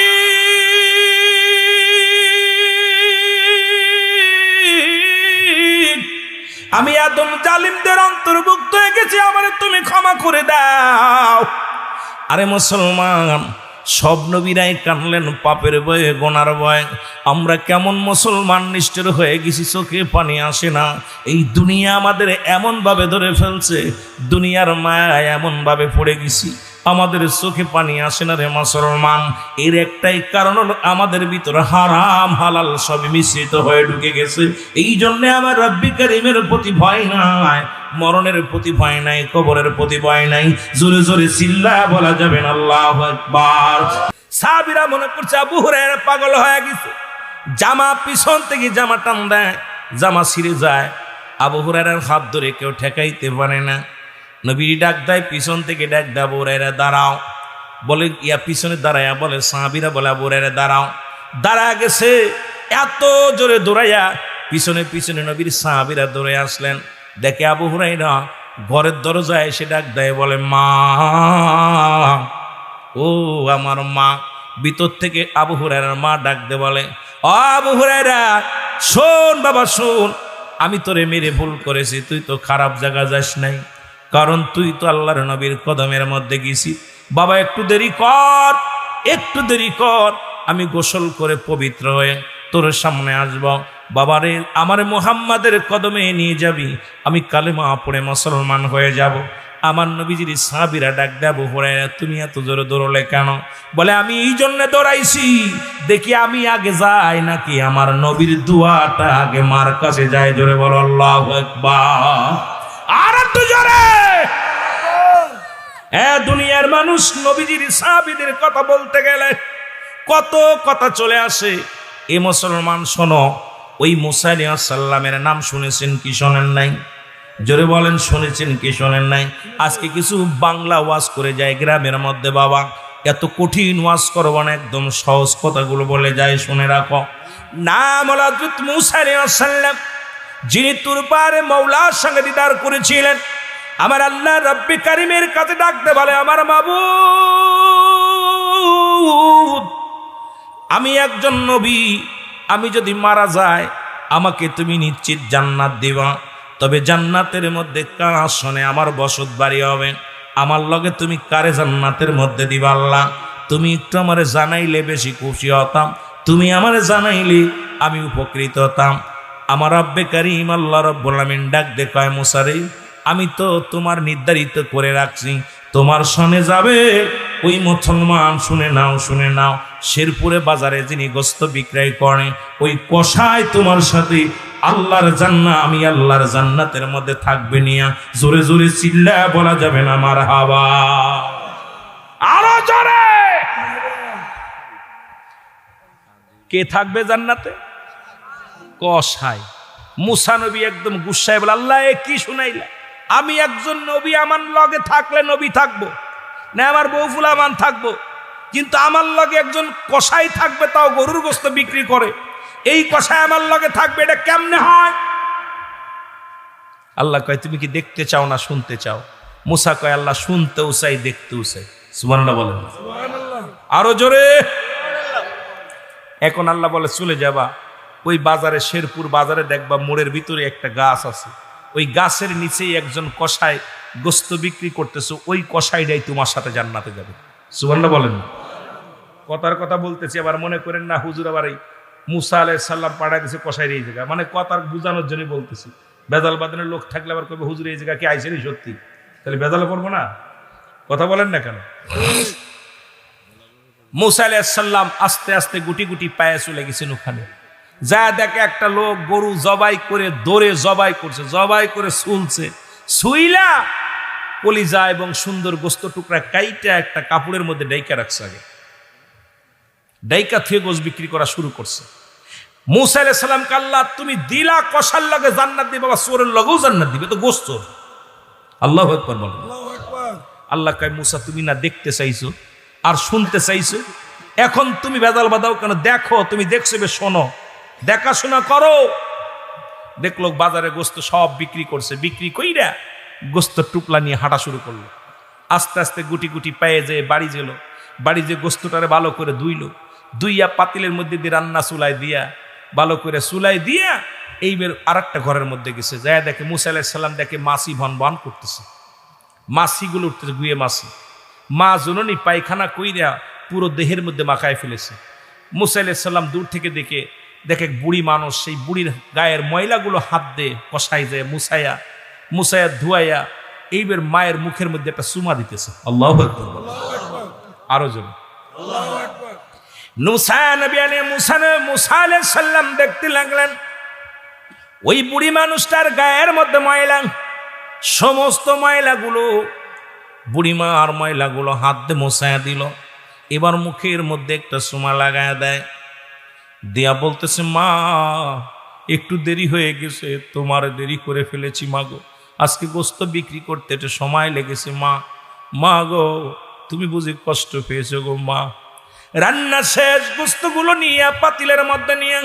আমি আদম জালিমদের অন্তর্ভুক্ত হয়ে গেছি, আমার তুমি ক্ষমা করে দাও। আরে মুসলমান, সব নবীরাই কানলেন পাপের ভয়ে, গোনার ভয়ে। আমরা কেমন মুসলমান নিষ্ঠুর হয়ে গেছি, চোখে পানি আসে না। এই দুনিয়া আমাদের এমন ভাবে ধরে ফেলছে, দুনিয়ার মায়ায় এমন ভাবে পড়ে গেছি, আমাদের চোখে পানি আসে না রে মুসলমান। এর একটাই কারণ হলো আমাদের ভিতরে হারাম হালাল সব মিশ্রিত হয়ে ঢুকে গেছে। এই জন্য আমার রব্বি কারীমের প্রতি ভয় নাই, মরণের প্রতি ভয় নাই, কবরের প্রতি ভয় নাই। জোরে জোরে চিল্লায়া বলা যাবে না আল্লাহু আকবার। সাহাবীরা মনে করছে আবু হুরায়রা পাগল হয়ে গেছে, জামা পিছন থেকে জামা টান দেয়, জামা ছিঁড়ে যায়। আবু হুরায়রার হাত ধরে কেউ ঠেকাইতে পারে না। নবী ডাক দেয়, পিছন থেকে ডাক দেয়, আবু হুরায়রা দাঁড়াও। বলে ইয়া পিছনে দাঁড়ায়া বলে, সাহাবীরা বলে আবু হুরায়রা দাঁড়াও। দাঁড়া গেছে, এত জোরে দৌড়াইয়া পিছনে পিছনে নবীর সাহাবীরা দৌড়ে আসলেন। দেখে আবু হুরায়রা ঘরের দরজায় এসে ডাক দেয়, বলে মা, ও আমার মা। ভিতর থেকে আবু হুরায়রার মা ডাক দে বলে, ও আবু হুরায়রা, শোন বাবা শোন, আমি তোরে মেরে ভুল করেছি, তুই তো খারাপ জায়গা যাস নাই, কারণ তুই তো আল্লাহর নবীর কদমের মধ্যে গেছি। বাবা একটু দেরি কর, একটু দেরি কর, আমি গোসল করে পবিত্র হয়ে তোর সামনে আসব। বাবারে আমার মুহাম্মাদের কদমে নিয়ে যাবি, আমি কালেমা পড়ে মুসলমান হয়ে যাব। আমার নবীজির সাহাবীরা ডাক দেয়, আবু হুরায়রা তুমি এত জোরে দৌড়লে কেন? বলে আমি এই জন্য দৌড়াইছি, দেখি আমি আগে যাই নাকি আমার নবীর দুয়াটা আগে মার কাছে যায়। জোরে বলো আল্লাহু আকবার। আর একটু জোরে। দুনিয়ার মানুষ নবীজির সাহাবীদের কথা বলতে গেলে কত কথা চলে আসে। এ মুসলমান শোনো, ওই মুসা আলাইহিস সালামের নাম শুনেছেন কি শোনেন নাই? জোরে বলেন, শুনেছেন কি শোনেন নাই? আজকে কিছু বাংলা ওয়াজ করে যায় গ্রামের মধ্যে। বাবা এত কঠিন ওয়াজ করবো না, একদম সহজ কথাগুলো বলে যায়, শুনে রাখো। নাম হলো হযরত মুসা আলাইহিস সালাম, যিনি তুর পাহাড়ে মওলার সঙ্গে দিদার করেছিলেন। আমার আল্লাহ রব্বে কারিমের কাছে ডাকতে বলে, আমার মাবুদ, আমি একজন নবী, আমি যদি মারা যাই আমাকে তুমি নিশ্চিত জান্নাত দিবা, তবে জান্নাতের মধ্যে কার আসনে আমার বসত বাড়ি হবে, আমার লগে তুমি কারে জান্নাতের মধ্যে দিবা আল্লাহ? তুমি একটু আমারে জানাইলে বেশি খুশি হতাম, তুমি আমারে জানাইলে আমি উপকৃত হতাম। আমার রব্বে কারিম আল্লাহ রব্বুল আমিন ডাক দে কয়, মুসা রে, আমি তো তোমার নির্ধারিত করে রাখছি, তোমার সনে যাবে ওই মুসলমান। শুনে নাও, শুনে নাও, শেরপুরে বাজারে যিনি গোস্ত বিক্রয় করেন, ওই কষায় তোমার সাথে আল্লাহর জান্নাত, আমি আল্লাহর জান্নাতের মধ্যে থাকবে নিয়া। জোরে জোরে চিল্লা বলা যাবে না মারহাবা? আরো জোরে। কে থাকবে জান্নাতে? কষায়। মুসা নবী একদম গুসায় বলে, আল্লাহ এ কি শুনাইলা? আমি একজন নবী, আমার লগে থাকলে নবী থাকবো না, আমার বউ ফুলামান থাকবো, কিন্তু আমার লগে একজন কসাই থাকবে, তাও গরুর গোস্ত বিক্রি করে, এই কসাই আমার লগে থাকবে, এটা কেমনে হয়? আল্লাহ কয়, তুমি কি দেখতে চাও না শুনতে চাও? মুসা কয়, আল্লাহ শুনতেও চাই, দেখতেও চাই। সুবহানাল্লাহ বলেন, আরো জোরে। এখন আল্লাহ বলে, চলে যাবা ওই বাজারে, শেরপুর বাজারে দেখবা মোড়ের ভিতরে একটা গাছ আছে, ওই গাছের নিচেই একজন কসাই গোস্ত বিক্রি করতেছে, ওই কসাইটাই তোমার সাথে জান্নাতে যাবে। সুবহানাল্লাহ বলেন। কথার কথা বলতেছি, আবার মনে করেন না হুজুর আবার এই মুসা আলাইহিস সালাম পাঠাই দিয়েছে কসাইর এই জায়গা, মানে কথার বুঝানোর জন্য বলতেছি। বেজাল বাদনের লোক থাকলে আবার কবে হুজুর এই জায়গা কি আইসেনি সত্যি, তাহলে বেজালে পড়বো না? কথা বলেন না কেন? মুসা আলাইহিস সালাম আস্তে আস্তে গুটি গুটি পায়ে চলে গেছেন ওখানে। যা দেখে একটা লোক গরু জবাই করে, দৌড়ে জবাই করছে, জবাই করে শুলছে, শুইলা কলিজা এবং সুন্দর গোস্ত টুকরা কাইটা একটা কাপড়ের মধ্যে ডাইকা রাখছে। আগে ডাইকা থুয়ে গোস্ত বিক্রি করা শুরু করছে। মুসা আলাইহিস সালাম কে আল্লাহ তুমি দিলা কষার লগে জান্নাত দিবে, বাবা চোরের লগেও জান্নাত দিবে, তো গোস্ত। আল্লাহু আকবার বলেন। আল্লাহ কয়, মুসা তুমি না দেখতে চাইছো আর শুনতে চাইছো, এখন তুমি বেজাল বাদাও কেন? দেখো, তুমি দেখছো, শোনো, দেখাশোনা করো। দেখলো বাজারে গোস্ত সব বিক্রি করছে, বিক্রি কইরা গোস্ত টুকলা নিয়ে হাঁটা শুরু করলো। আস্তে আস্তে গুটি গুটি পায়ে যেয়ে বাড়ি গেল। বাড়ি যে গোস্তটারে ভালো করে ধুইলো, ধুইয়া পাতিলের মধ্যে দিয়ে রান্না চুলায় দিয়া, ভালো করে চুলায় দিয়া এইবার আর একটা ঘরের মধ্যে গেছে। যায় দেখে মুসা আলাইহিস সালাম দেখে মাছি ভন ভন করতেছে, মাছিগুলো উঠতেছে, গুয়ে মাছি। মা জননী পায়খানা কইরা পুরো দেহের মধ্যে মাখায় ফেলেছে। মুসা আলাইহিস সালাম দূর থেকে দেখে বুড়ি মানুষ, সেই বুড়ির গায়ের ময়লাগুলো হাত দিয়ে কষাই যায়, মুসায়া ধুয়াইয়া এইবার মায়ের মুখের মধ্যে একটা চুমা দিতেছে। আল্লাহু আকবার। আরো জন মুসা আলাইহিস সালাম দেখতে লাগলেন ওই বুড়ি মানুষটার গায়ের মধ্যে ময়লা, সমস্ত ময়লাগুলো বুড়িমা আর ময়লাগুলো হাত দিয়ে মুছায়া দিল। এবার মুখের মধ্যে একটা চুমা লাগায় দেয়, দিয়া বলতেছে, মা একটু দেরি হয়ে গেছে, তোমার দেরি করে ফেলেছি মাগো, আজকে গোস্ত বিক্রি করতে একটু সময় লেগেছে মা। মা গো তুমি বুঝি কষ্ট পেয়েছো গো মা। রান্না শেষ, গোস্তগুলো নিয়ে পাতিলের মধ্যে নিয়ে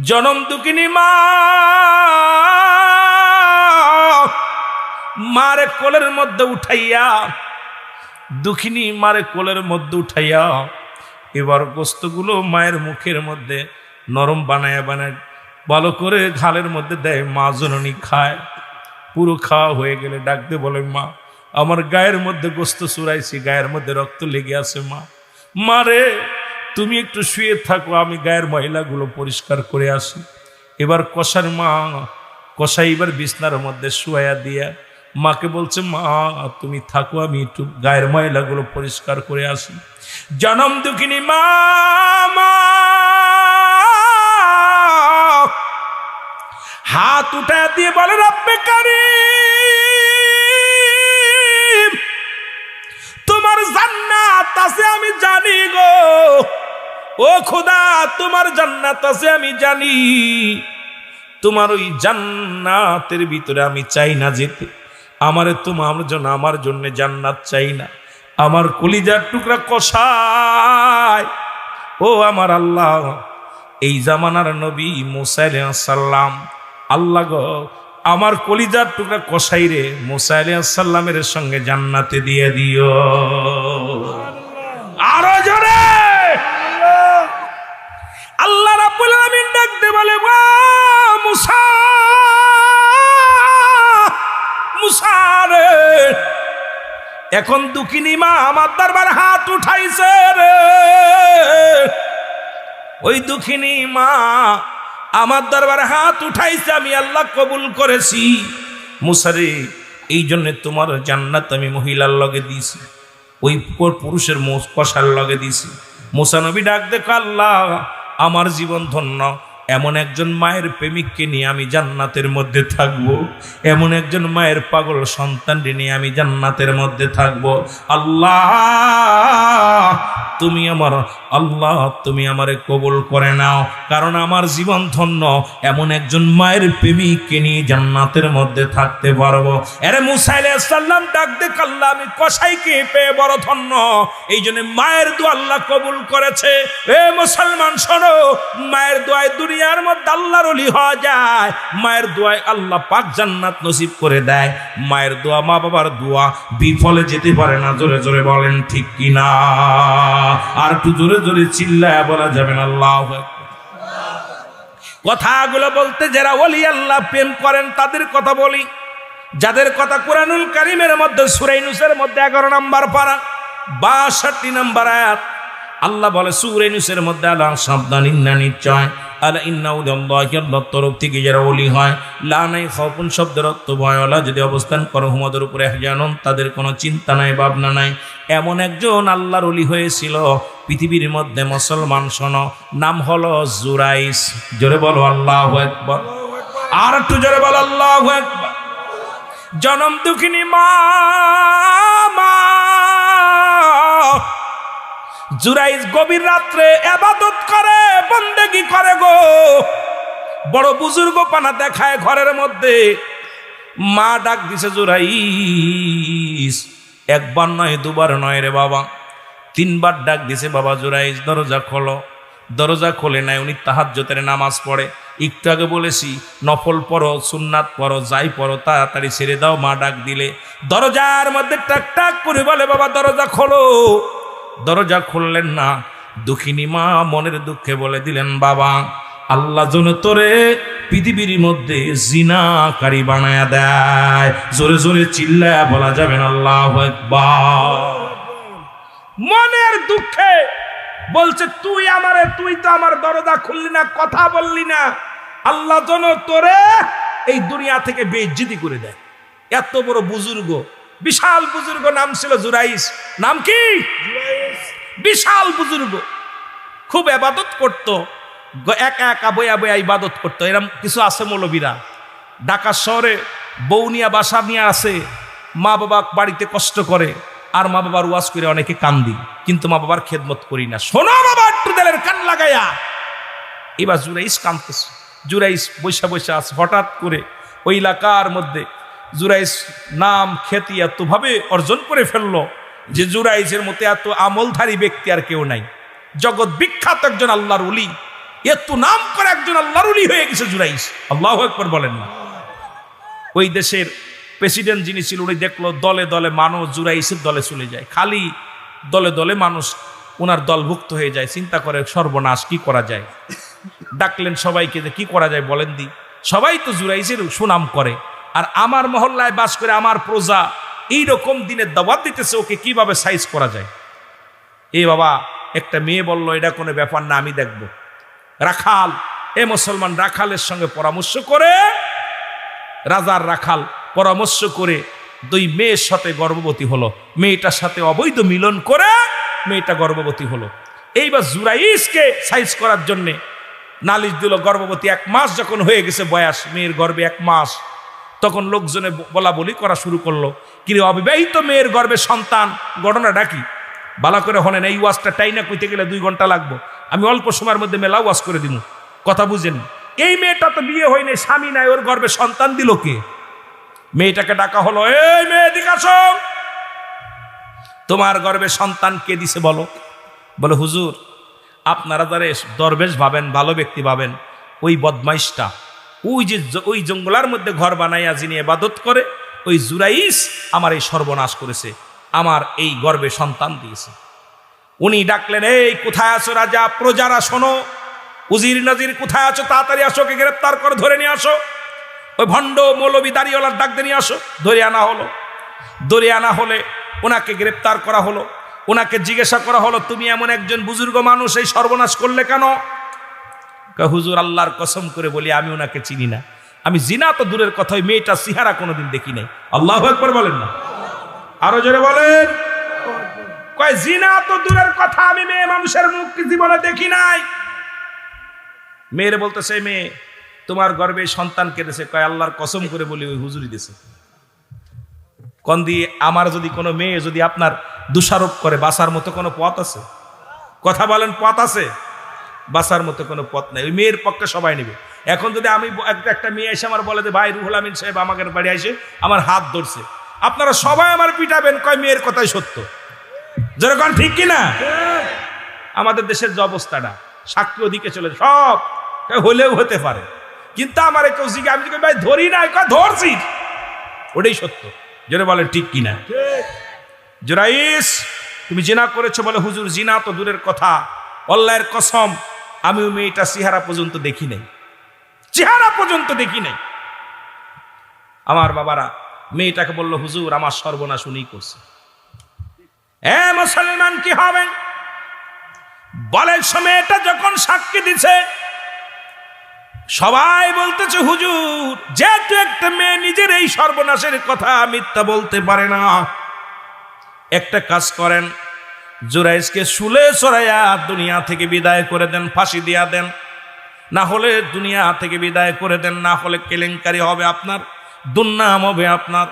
জনম দুঃখিনী মা মারে কোলের মধ্যে উঠাইয়া, দুঃখিনী মারে কোলের মধ্যে উঠাইয়া এবার গোস্তগুলো মায়ের মুখের মধ্যে নরম বানায় বানায় ভালো করে ঘালের মধ্যে দেয়। মা জননী খায়। পুরো খাওয়া হয়ে গেলে ডাকতে বলে মা আমার গায়ের মধ্যে গোস্ত চুরাইছি, গায়ের মধ্যে রক্ত লেগে আছে মা। মারে তুমি একটু শুয়ে থাকো, আমি গায়ের ময়লাগুলো পরিষ্কার করে আসি। এবার কষার মা কষাই এবার বিছনার মধ্যে শুয়াইয়া দিয়া মাকে বলছে মা তুমি থাকো, আমি একটু গায়ের ময়লাগুলো পরিষ্কার করে আসি। জনম দুঃখিনী মা হাত উঠায় দিয়ে বলে রব্বে কারীম তোমার জান্নাত আছে আমি জানি গো, ও খোদা তোমার জান্নাত আছে আমি জানি। তোমার ওই জান্নাতের ভিতরে আমি চাই না যেতে, আমারে তোমার জন্য আমার জন্য জান্নাত চাই না, আমার কলিজার টুকরা কষায়। ও আমার আল্লাহ, এই জামানার নবী মুসা আলাইহিস সালাম, আল্লাহ গো আমার কলিজার টুকরা কষাই রে মুসা আলাইহিস সালামের সঙ্গে জান্নাতে দিয়ে দিও। আরো জোরে আল্লাহ রাব্বুল আলামিন ডাকতে বলে মুসা মুসা রে, এখন দুঃখিনী মা আমার দরবারে হাত উঠাইছে রে। ওই দুঃখিনী মা আমার দরবারে হাত উঠাইছে, আমি আল্লাহ কবুল করেছি। মুসা রে এই জন্য তোমার জান্নাত আমি মহিলার লগে দিয়েছি, ওই পুরুষের কষার লগে দিয়েছি। মুসা নবী ডাক দেখো আল্লাহ আমার জীবন ধন্য, এমন একজন মায়ের প্রেমিককে নিয়ে আমি জান্নাতের মধ্যে থাকব, এমন একজন মায়ের পাগল সন্তানকে নিয়ে আমি জান্নাতের মধ্যে থাকব। আল্লাহ তুমি আমার আল্লাহ তুমি আমারে কবুল করে নাও, কারণ আমার জীবন ধন্য, এমন একজন মায়ের প্রেমিককে নিয়ে জান্নাতের মধ্যে থাকতে পারবো। আরে মুসা আলাইহিস সালাম ডাক দেখ আল্লাহ আমি কসাইকে পেয়ে বড় ধন্য, এই জন্য মায়ের দোয়া আল্লাহ কবুল করেছে। এ মুসলমান শোনো, মায়ের দোয়ায় দুনিয়ার মধ্যে আল্লাহর ওলি হওয়া যায়, মায়ের দোয়ায় আল্লাহ পাক জান্নাত নসিব করে দেয়। মায়ের দোয়া মা বাবার দোয়া বিফলে যেতে পারে না। জোরে জোরে বলেন ঠিক কিনা? আর একটু জোরে জোরে চিল্লায় বলা যাবেন আল্লাহু আকবার। কথাগুলো বলতে যারা ওলি আল্লাহ প্রেম করেন তাদের কথা বলি, যাদের কথা কুরআনুল কারীমের মধ্যে সূরা ইউনূসের মধ্যে 11 নম্বর পারা 62 নম্বর আয়াত আল্লাহ বলে সূরা ইউনূসের মধ্যে আল্লাহ সাবধান ইন্না নিশ্চয় আলা ইন্না উল্লাহি আল্লাহর তরফ থেকে যারা ওলি হয় লা নাই খাউফুন শব্দের অর্থ ভয়ওয়ালা, যদি অবস্থান করো হুমাদের উপরে জানুন তাদের কোনো চিন্তা নাই ভাবনা নাই। এমন একজন আল্লাহর ওলি হয়েছিল পৃথিবীর মধ্যে মুসলমান, শোনো নাম হলো জুরাইস। জোরে বলো আল্লাহু আকবার, আর একটু জোরে বলো আল্লাহু আকবার। জনম দুঃখিনী মা জুরাইস গভীর রাত্রে ইবাদত করে, বন্দেগী করে গো, বড় বুজুর্গ পানা দেখায় ঘরের মধ্যে। মা ডাক দিছে জুরাইস, একবার নয় দুবার নয় রে বাবা, 3 বার ডাক দিছে বাবা জুরাইস দরজা খোলো। দরজা খোলে নাই, উনি তাহাজ্জুদের নামাজ পড়ে। একটু আগে বলেছি নফল পড়ো, সুন্নাত পড়ো, যাই পড়ো তাড়াতাড়ি ছেড়ে দাও। মা ডাক দিলে দরজার মধ্যে টাক টাক করে বলে বাবা দরজা খোলো। দরজা খুললেন না। দুঃখিনী মা মনের দুঃখে বলে দিলেন বাবা আল্লাহ যেন তোরে পৃথিবীর মধ্যে জিনাকারী বানায়া দেয়। জোরে জোরে চিল্লায়া বলা যাবেন আল্লাহু আকবার। মনের দুঃখে বলছে তুই তো আমার দরজা খুললি না, কথা বললি না, আল্লাহ যেন তোরে এই দুনিয়া থেকে বেইজ্জতি করে দেয়। এত বড় বুজুর্গ, বিশাল বুজুর্গ, নাম ছিল জুরাইস। নাম কি? বিশাল বুজুর্গ, খুব ইবাদত করত, একা একা বয়া বয়া ইবাদত করতো। এরকম কিছু আছে মৌলবীরা ঢাকা শহরে বউ নিয়া বাসা নিয়ে আসে, মা বাবা বাড়িতে কষ্ট করে, আর মা বাবার ওয়াজ করে অনেকে কান্দি, কিন্তু মা বাবার খেদমত করি না। শোনো বাবা একটু দিলের কান লাগাইয়া। এবার জুরাইস কাঁদতেছে, জুরাইস বৈশা বৈশা আছে। হঠাৎ করে ওই এলাকার মধ্যে জুরাইস নাম খ্যাতি এতভাবে অর্জন করে ফেললো যে জুরাইসের মতো এত আমলধারী ব্যক্তি আর কেউ নাই। জগৎ বিখ্যাত একজন আল্লাহর ওলি, এত নাম করে একজন আল্লাহর ওলি হয়ে গেছে জুরাইস। আল্লাহু আকবার বলেন না। ওই দেশের প্রেসিডেন্ট যিনি ছিল উনি দেখলো দলে দলে মানুষ জুরাইসের দলে চলে যায়, খালি দলে দলে মানুষ ওনার দলভুক্ত হয়ে যায়। চিন্তা করে সর্বনাশ, কি করা যায়? ডাকলেন সবাইকে, যে কি করা যায় বলেন দি। সবাই তো জুরাইসের সুনাম করে, আর আমার মহল্লায় বাস করে আমার প্রজা এইরকম দিনের দাওয়াত দিতেছে, ওকে কিভাবে সাইজ করা যায়? এ বাবা, একটা মেয়ে বলল এটা কোনো ব্যাপার না, আমি দেখব। রাখাল, এ মুসলমান রাখালের সঙ্গে পরামর্শ করে, রাজার রাখাল পরামর্শ করে দুই মেয়ের সাথে গর্ভবতী হলো। মেয়েটার সাথে অবৈধ মিলন করে মেয়েটা গর্ভবতী হলো। এইবার জুরাইসকে সাইজ করার জন্যে নালিশ দিল। গর্ভবতী 1 মাস যখন হয়ে গেছে বয়স, মেয়ের গর্ভে 1 মাস, তখন লোকজনে বলা বলি করা শুরু করলো, কিরে অবিবাহিত মেয়ের গর্ভে সন্তান, ঘটনাটা কি? ভালো করে হনেন, এই ওয়াজটা টাইনা কইতে গেলে 2 ঘন্টা লাগবো। আমি অল্প সময়ের মধ্যে মেলা ওয়াজ করে দিব, কথা বুঝেন। এই মেয়েটা তো বিয়ে হয়নি, স্বামী নাই, ওর গর্ভে সন্তান দিল কে? মেয়েটাকে ডাকা হলো, এই মেয়ে এদিকে আসো, তোমার গর্ভে সন্তান কে দিছে বলো। বলে হুজুর, আপনারা যারা দরবেশ ভাবেন, ভালো ব্যক্তি ভাবেন, ওই বদমাইশটা ওই জঙ্গলার মধ্যে ঘর বানাইয়া যিনি ইবাদত করে, ওই জুরাইস আমার এই সর্বনাশ করেছে, আমার এই গর্ভে সন্তান দিয়েছে। উনি ডাকলেন, এই কোথায় আছো রাজা, প্রজারা শোনো, উজির নাজির কোথায় আছো, তাড়াতাড়ি আসো, ওকে গ্রেপ্তার করে ধরে নিয়ে আসো। ওই ভণ্ড মৌলবী দাড়িওয়ালার ডাক দিয়ে নিয়ে আসো। ধরে আনা হলো। ধরে আনা হলে ওনাকে গ্রেপ্তার করা হলো। ওনাকে জিজ্ঞাসা করা হলো, তুমি এমন একজন বুজুর্গ মানুষ, এই সর্বনাশ করলে কেন? হুজুর, আল্লাহর কসম করে বলি আমি ওনাকে চিনি না। আমি জিনা তো দূরের কথা, ওই মেয়েটা চেহারা কোনোদিন দেখি নাই। আল্লাহু আকবার বলেন না, আরো জোরে বলেন। কয় জিনা তো দূরের কথা, আমি মেয়ে মানুষের মুখ জীবনে দেখি নাই। মেয়েরে বলতেছে, মেয়ে তোমার গর্ভে সন্তান কেটেছে? কয় আল্লাহর কসম করে বলি ওই হুজুরই দিছে। কোন দিয়ে আমার যদি কোনো মেয়ে যদি আপনার দোষারোপ করে, বাঁচার মতো কোনো পথ আছে? কথা বলেন, পথ আছে? বাঁচার মতো কোনো পথ নাই। ওই মেয়ের পক্ষে সবাই নেবে। এখন যদি আমি একটা মেয়ে এসে আমার বলে যে ভাই রুহুল আমিন সাহেব আমাদের বাড়ি এসে আমার হাত ধরছে, আপনারা সবাই আমার পিটাবেন, কয় মেয়ের কথাই সত্য। যেরকম ঠিক কিনা? আমাদের দেশের যে অবস্থাটা, সাক্ষী ওদিকে চলে, সব হলেও হতে পারে, কিন্তু আমার কেউ জিজ্ঞাসা, আমি ভাই ধরি নাই, কয় ধরছি, ওটাই সত্য। যেটা বলেন ঠিক কিনা? জুরাইস, তুমি জিনা করেছো? বলে হুজুর, জিনা তো দূরের কথা, আল্লাহর কসম আমি ওই মেয়েটা চেহারা পর্যন্ত দেখি নাই, চেহারা পর্যন্ত দেখি নাই। আমার বাবারা মেয়েটাকে বললো, হুজুর আমার সর্বনাশ উনি করছে। এ মুসলমান কি হবেন? বলে মেয়েটা যখন সাক্ষী দিছে, সবাই বলতেছে হুজুর, যেহেতু একটা মেয়ে নিজের এই সর্বনাশের কথা মিথ্যা বলতে পারে না, একটা কাজ করেন, জুরাইসকে শুলে চড়াইয়া দুনিয়া থেকে বিদায় করে দেন, ফাঁসি দিয়া দেন। না হলে দুনিয়া থেকে বিদায় করে দেন, না হলে কেলেঙ্কারি হবে আপনার, দুর্নাম হবে আপনার।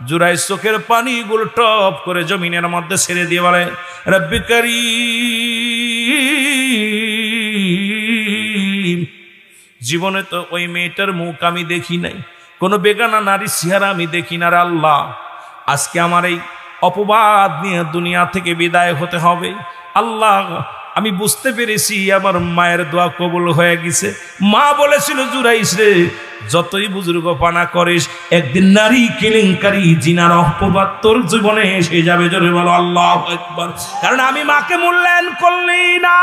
জুরাইস চোখের পানিগুলো টপ করে জমিনের মধ্যে ছেড়ে দিয়ে বলে, রব্বি কারীম, জীবনে তো ওই মেয়েটার মুখ আমি দেখি নাই, কোনো বেগানা নারী চেহারা আমি দেখি না। আল্লাহ, আজকে আমার এই অপবাদ নিয়ে দুনিয়া থেকে বিদায় হতে হবে। আল্লাহ, আমি বুঝতে পেরেছি আমার মায়ের দোয়া কবুল হয়ে গেছে। মা বলেছিল, জুরাইস রে, যতই বুজুর্গ পানা করিস, একদিন নারী কেলেঙ্কারি জিনার অপবাদ তোর জীবনে এসে যাবে। জোরে বলো আল্লাহু আকবার। কারণ আমি মাকে মূল্যায়ন করলি না,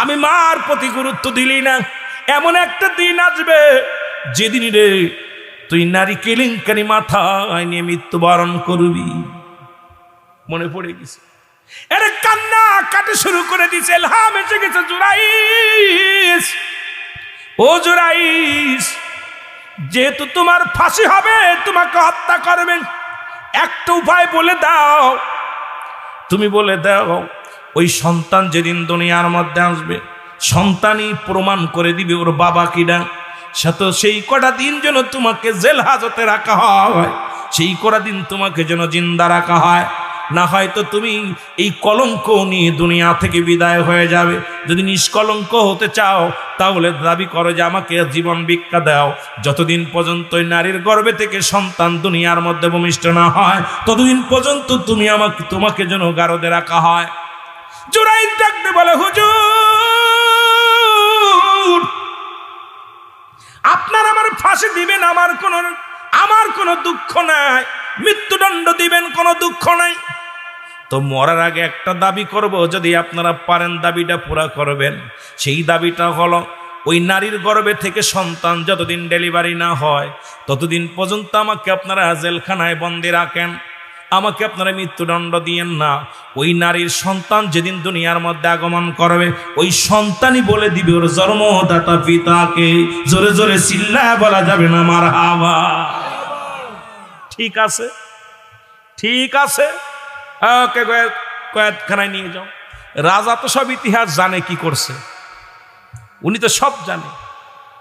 আমি মার প্রতি গুরুত্ব দিলি না। এমন একটা দিন আসবে যেদিন রে তুই নারী কেলেঙ্কারি মাথায় নিয়ে মৃত্যুবরণ করবি। মনে পড়ে গেছে, এর কান্না কাটে শুরু করে দিছে, এলহাম এসে গেছে। জুরাইস, ও জুরাইস, যেহেতু তোমার ফাঁসি হবে, তোমাকে হত্যা করবেন, একটা উপায় বলে দাও। তুমি বলে দাও, ওই সন্তান যেদিন দুনিয়ার মধ্যে আসবে, সন্তানই প্রমাণ করে দিবে ওর বাবা কিনা। সাথে সেই কটা দিন যেন তোমাকে জেল হাজতে রাখা হয়, সেই কটা দিন তোমাকে যেন জিন্দা রাখা হয়। না হয়তো তুমি এই কলঙ্ক নিয়ে দুনিয়া থেকে বিদায় হয়ে যাবে। যদি নিষ্কলঙ্ক হতে চাও তাহলে দাবি করো যে আমাকে জীবন ভিক্ষা দাও। যতদিন পর্যন্ত ওই নারীর গর্ভে থেকে সন্তান দুনিয়ার মধ্যে ভূমিষ্ঠ না হয় ততদিন পর্যন্ত তোমাকে যেন গারদে রাখা হয়। জুরাইদ ডাকতে বলে, হুজুর আপনার আমার ফাঁসি দিবেন, আমার কোনো দুঃখ নাই, মৃত্যুদণ্ড দিবেন, কোনো দুঃখ নাই। তো মরার আগে একটা দাবি করব, যদি আপনারা পারেন দাবিটা পুরা করবেন। সেই দাবিটা হলো ওই নারীর গর্ভে থেকে সন্তান যতদিন ডেলিভারি না হয় ততদিন পর্যন্ত আমাকে আপনারা জেলখানায় বন্দি রাখেন, আমাকে আপনারা মৃত্যুদণ্ড দিয়েন না। ওই নারীর সন্তান যেদিন দুনিয়ার মধ্যে আগমন করবে ওই সন্তানই বলে দিবে ওর জন্মদাতা পিতাকে। জোরে জোরে চিল্লায় বলা যাবে না মারহাবা? ঠিক আছে, ঠিক আছে, ওকে কয়েদখানায় নিয়ে যাও। রাজা তো সব ইতিহাস জানে কি করছে, উনি তো সব জানে।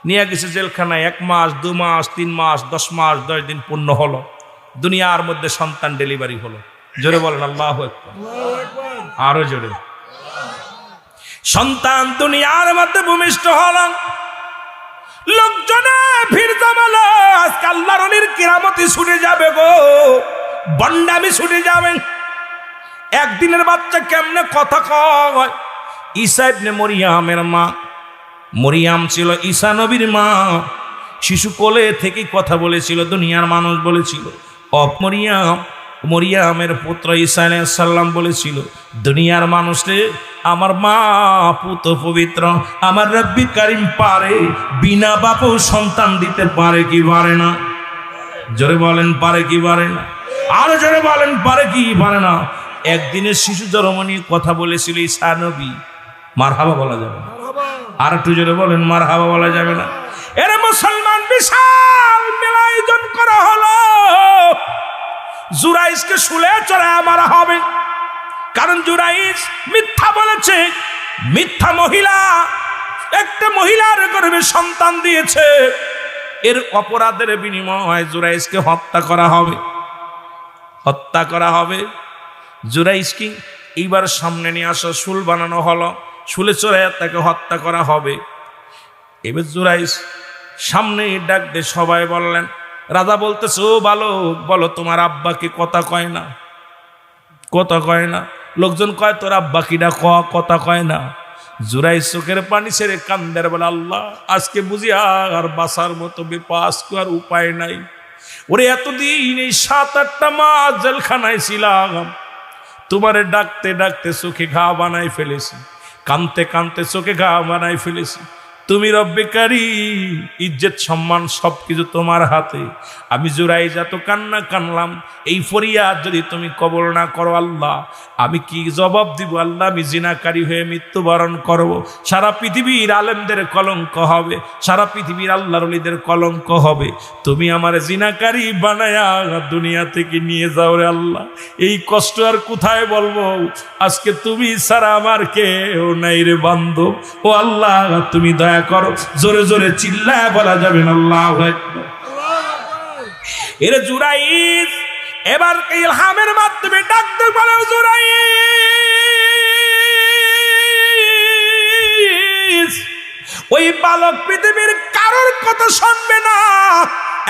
নিয়ে গেছে জেলখানায়। 1 মাস 2 মাস 3 মাস 10 মাস 10 দিন পূর্ণ হলো, দুনিয়ার মধ্যে সন্তান ডেলিভারি হলো। জোরে বলেন আল্লাহু আকবার, আরো জোরে। সন্তান দুনিয়ার মধ্যে ভূমিষ্ঠ হলো, লোকজনে ভিড় জমালো। আজকে আল্লাহর ওলির কিরামতি ছুটে যাবে গো, বন্ডামি ছুটে যাবে। একদিনের বাচ্চা কেমনে কথা কয়? ঈসা ইবনে মরিয়ামের মা, মরিয়াম ছিল ঈসা নবীর মা। শিশু কোলে থেকে কথা বলেছিল, দুনিয়ার মানুষ বলেছিল মরিয়ামের পুত্র ঈসা আলাইহিস সালাম বলেছিল, দুনিয়ার মানুষরে আমার মা পুত পবিত্র, আমার রব্বি কারিম পারে বিনা বাপও সন্তান দিতে পারে কি পারে না? জোরে বলেন পারে কি পারে না? আরো জোরে বলেন পারে কি পারে না? একদিনের শিশু জন্ম নিয়ে কথা বলেছিল ঈসা নবী। মারহাবা বলা যাবে না? আর একটু জোরে বলেন মারহাবা বলা যাবে না? এরে মুসলমান, বিশাল মেলা আয়োজন করা হলো। জুরাইজকে শুলে চড়ায় মারা হবে, কারণ জুরাইজ মিথ্যা বলেছে। মিথ্যা মহিলা, একটা মহিলার গর্ভে সন্তান দিয়েছে। এর অপরাধের বিনিময়ে জুরাইজকে হত্যা করা হবে, হত্যা করা হবে। জুরাইজকে এইবার সামনে নিয়ে আসা, শুল বানানো হলো, শুলে চড়ায় তাকে হত্যা করা হবে। এবার জুরাইজ সামনে ডাক দিয়ে সবাই বললেন, রাজা বলতেছে, ও বালক বলো তোমার আব্বাকে কথা কয় না, কথা কয় না। লোকজন কয় তোর আব্বা কিনা কথা কয় না। জুরাইজ চোখের পানি ছেড়ে কান্দের বলে, আল্লাহ আজকে বুঝি আর বাঁচার মতো বিপাস আর উপায় নাই। ওরে এতদিন এই 7-8টা মাস জেলখানায় ছিলাম, তোমারে ডাকতে ডাকতে চোখে ঘা বানাই ফেলেছি, কানতে কানতে চোখে ঘা বানাই ফেলেছি। তুমি রব্বে কারীম, ইজ্জত সম্মান সবকিছু তোমার হাতে। আমি জুরাইজ এত কান্না কানলাম, এই ফরিয়াদ যদি তুমি কবল না করো আল্লাহ, আমি কি জবাব দিব আল্লাহ? আমি জিনাকারী হয়ে মৃত্যুবরণ করব। সারা পৃথিবীর আলেমদের কলঙ্ক হবে, সারা পৃথিবীর আল্লাহর ওলিদের কলঙ্ক হবে। তুমি আমার জিনাকারী বানায়া দুনিয়া থেকে নিয়ে যাও রে আল্লাহ। এই কষ্ট আর কোথায় বলবো? আজকে তুমি ছাড়া আমার কেউ নাই রে বান্ধব। ও আল্লাহ তুমি দয়া করো। জোরে জোরে চিল্লায় বলা যাবে না আল্লাহু আকবার। এর জুরাইজ এবার ইলহামের মাধ্যমে ডাকতে বলে, জুরাইজ ওই বালক পৃথিবীর কারোর কথা শুনবে না,